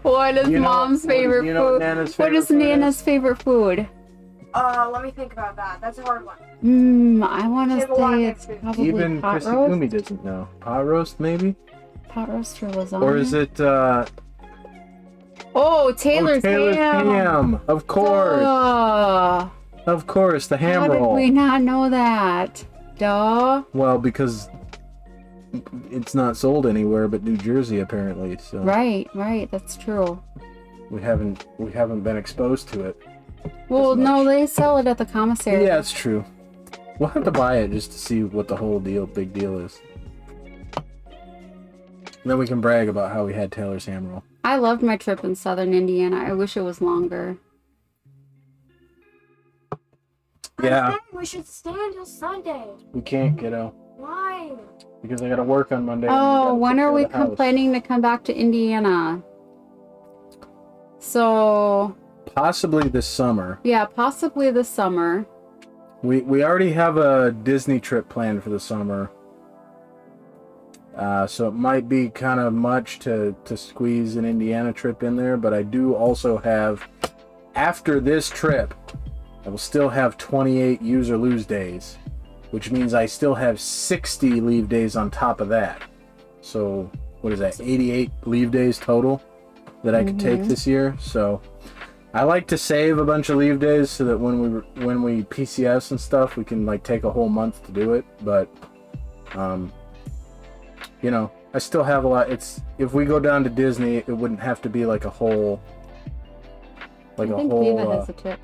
What is You know- mom's favorite you know what food? Nana's What favorite is food Nana's favorite food? Let me think about that. That's a hard one. I want She to has a lot of say good it's food. probably Even pot Gitchegumi roast. doesn't know. Pot roast, maybe? Pot roast or lasagna. Or is it, Oh, Taylor's, ham. ham. Of course. Duh. Of course, the ham How roll. did we not know that? Duh. Well, because it's not sold anywhere but New Jersey, apparently. So Right, that's true. we haven't been exposed to it. Well, As no, much. they sell it at the commissary. Yeah, it's true. We'll have to buy it just to see what the whole big deal is. And then we can brag about how we had Taylor's ham roll. I loved my trip in southern Indiana. I wish it was longer. Yeah. I'm saying we should stay until Sunday. We can't, kiddo, Why? because I gotta work on Monday. and we Oh, gotta when take are care we of the house. planning to come back to Indiana? So, Possibly this summer. yeah, possibly this summer. We already have a Disney trip planned for the summer. So it might be kind of much to squeeze an Indiana trip in there, but I do also have, after this trip, I will still have 28 use or lose days, which means I still have 60 leave days on top of that. So what is that, 88 leave days total that I could take this year. So I like to save a bunch of leave days so that when we PCS and stuff, we can like take a whole month to do it. But you know, I still have a lot. If we go down to Disney, it wouldn't have to be like a whole I think Viva has a tick.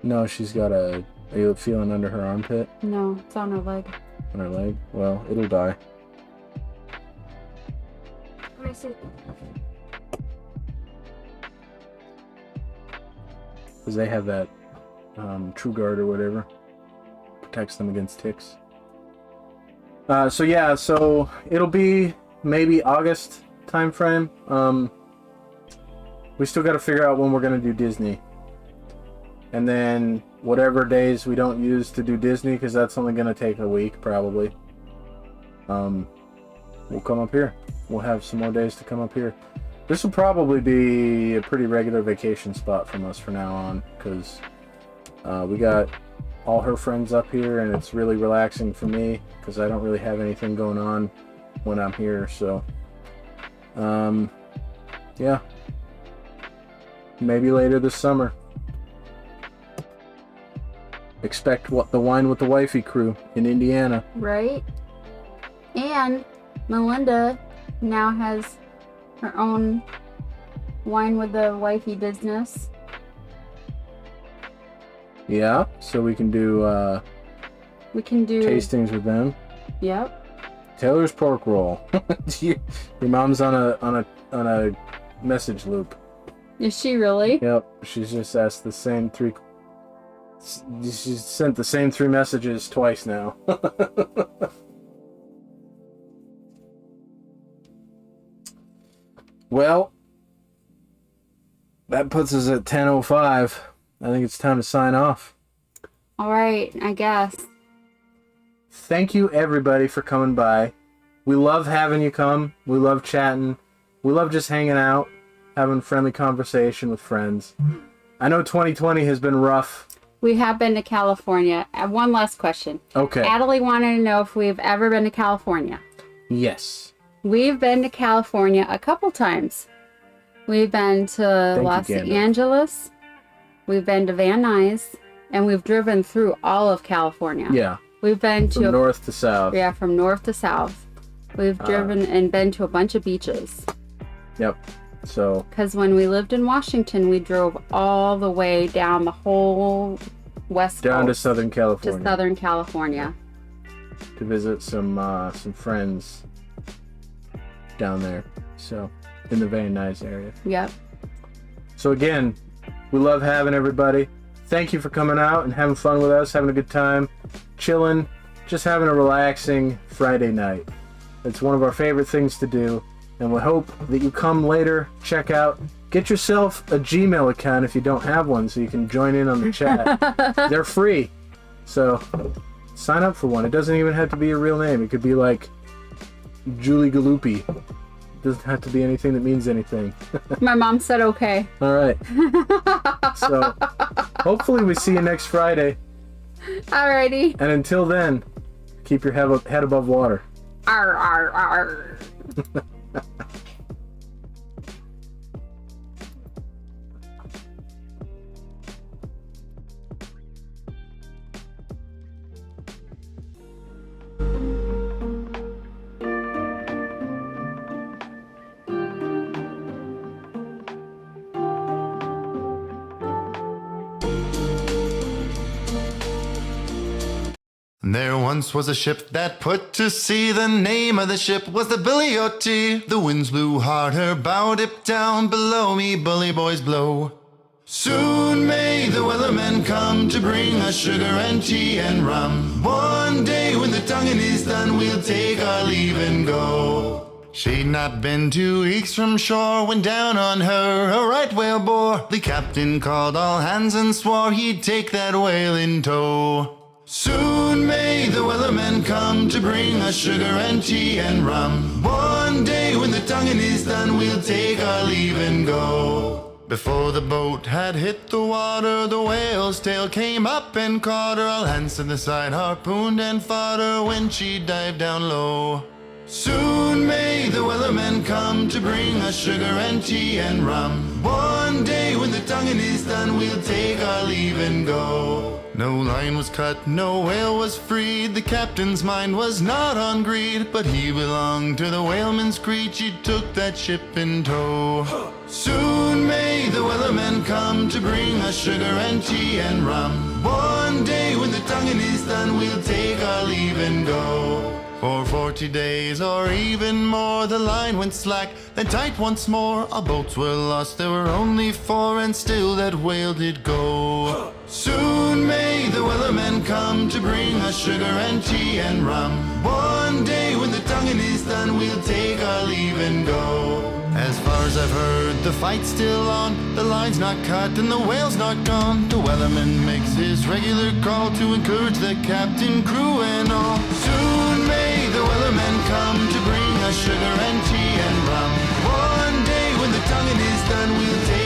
No, she's got a. Are you feeling under her armpit? No, it's on her leg. On her leg? Well, it'll die. Let me see. Because they have that True Guard or whatever. Protects them against ticks. So yeah, so it'll be maybe August time frame. We still got to figure out when we're going to do Disney. And then whatever days we don't use to do Disney, because that's only going to take a week probably. We'll come up here. We'll have some more days to come up here. This will probably be a pretty regular vacation spot from us from now on, because we got all her friends up here, and it's really relaxing for me because I don't really have anything going on when I'm here. So yeah, maybe later this summer. Expect what the Wine with the Wifey crew in Indiana. Right? And Melinda now has her own Wine with the Wifey business. Yeah, so we can do tastings with them. Yep. Taylor's pork roll. Your mom's on a message loop. Is she really? Yep, she's just asked the same three. She's sent the same 3 messages twice now. Well, that puts us at 10:05. I think it's time to sign off. All right, I guess. Thank you, everybody, for coming by. We love having you come. We love chatting. We love just hanging out, having friendly conversation with friends. I know 2020 has been rough. We have been to California. One last question. Okay. Adelie wanted to know if we've ever been to California. Yes. We've been to California a couple times. We've been to Los Angeles. We've been to Van Nuys. And we've driven through all of California. Yeah. We've been from north to south. Yeah, from north to south. We've driven and been to a bunch of beaches. Yep. So. Because when we lived in Washington, we drove all the way down the whole west coast. Down to Southern California. To Southern California. To visit some friends down there. So, in the Van Nuys area. Yep. So again, we love having everybody. Thank you for coming out and having fun with us, having a good time, chilling, just having a relaxing Friday night. It's one of our favorite things to do, and we hope that you come later, check out, get yourself a Gmail account if you don't have one so you can join in on the chat. They're free, so sign up for one. It doesn't even have to be a real name. It could be like Julie Galoopi. It doesn't have to be anything that means anything. My mom said okay. All right. So hopefully we see you next Friday. Alrighty. And until then, keep your head above water. Arr, arr, arr. There once was a ship that put to sea. The name of the ship was the Billy O.T. The winds blew hard, her bow dipped down. Below me, bully boys blow. Soon may the wellermen come to bring us sugar and tea and rum. One day when the tonguing is done, we'll take our leave and go. She'd not been 2 weeks from shore when down on her a right whale bore. The captain called all hands and swore he'd take that whale in tow. Soon may the wellermen come to bring us sugar and tea and rum. One day when the tonguing is done, we'll take our leave and go. Before the boat had hit the water, the whale's tail came up and caught her. All hands to the side harpooned and fought her when she dived down low. Soon may the wellermen come to bring us sugar and tea and rum. One day when the tonguing is done, we'll take our leave and go. No line was cut, no whale was freed. The captain's mind was not on greed, but he belonged to the whaleman's creed. She took that ship in tow. Soon may the wellermen come to bring us sugar and tea and rum. One day when the tonguing is done, we'll take our leave and go. For 40 days or even more, the line went slack, then tight once more. Our boats were lost, there were only 4, and still that whale did go. Soon may the wellermen come to bring us sugar and tea and rum. One day when the tonguing is done, we'll take our leave and go. As far as I've heard, the fight's still on. The line's not cut and the whale's not gone. The wellerman makes his regular call to encourage the captain, crew, and all. Soon may the wellerman come to bring us sugar and tea and rum. One day when the tonguing is done, we'll take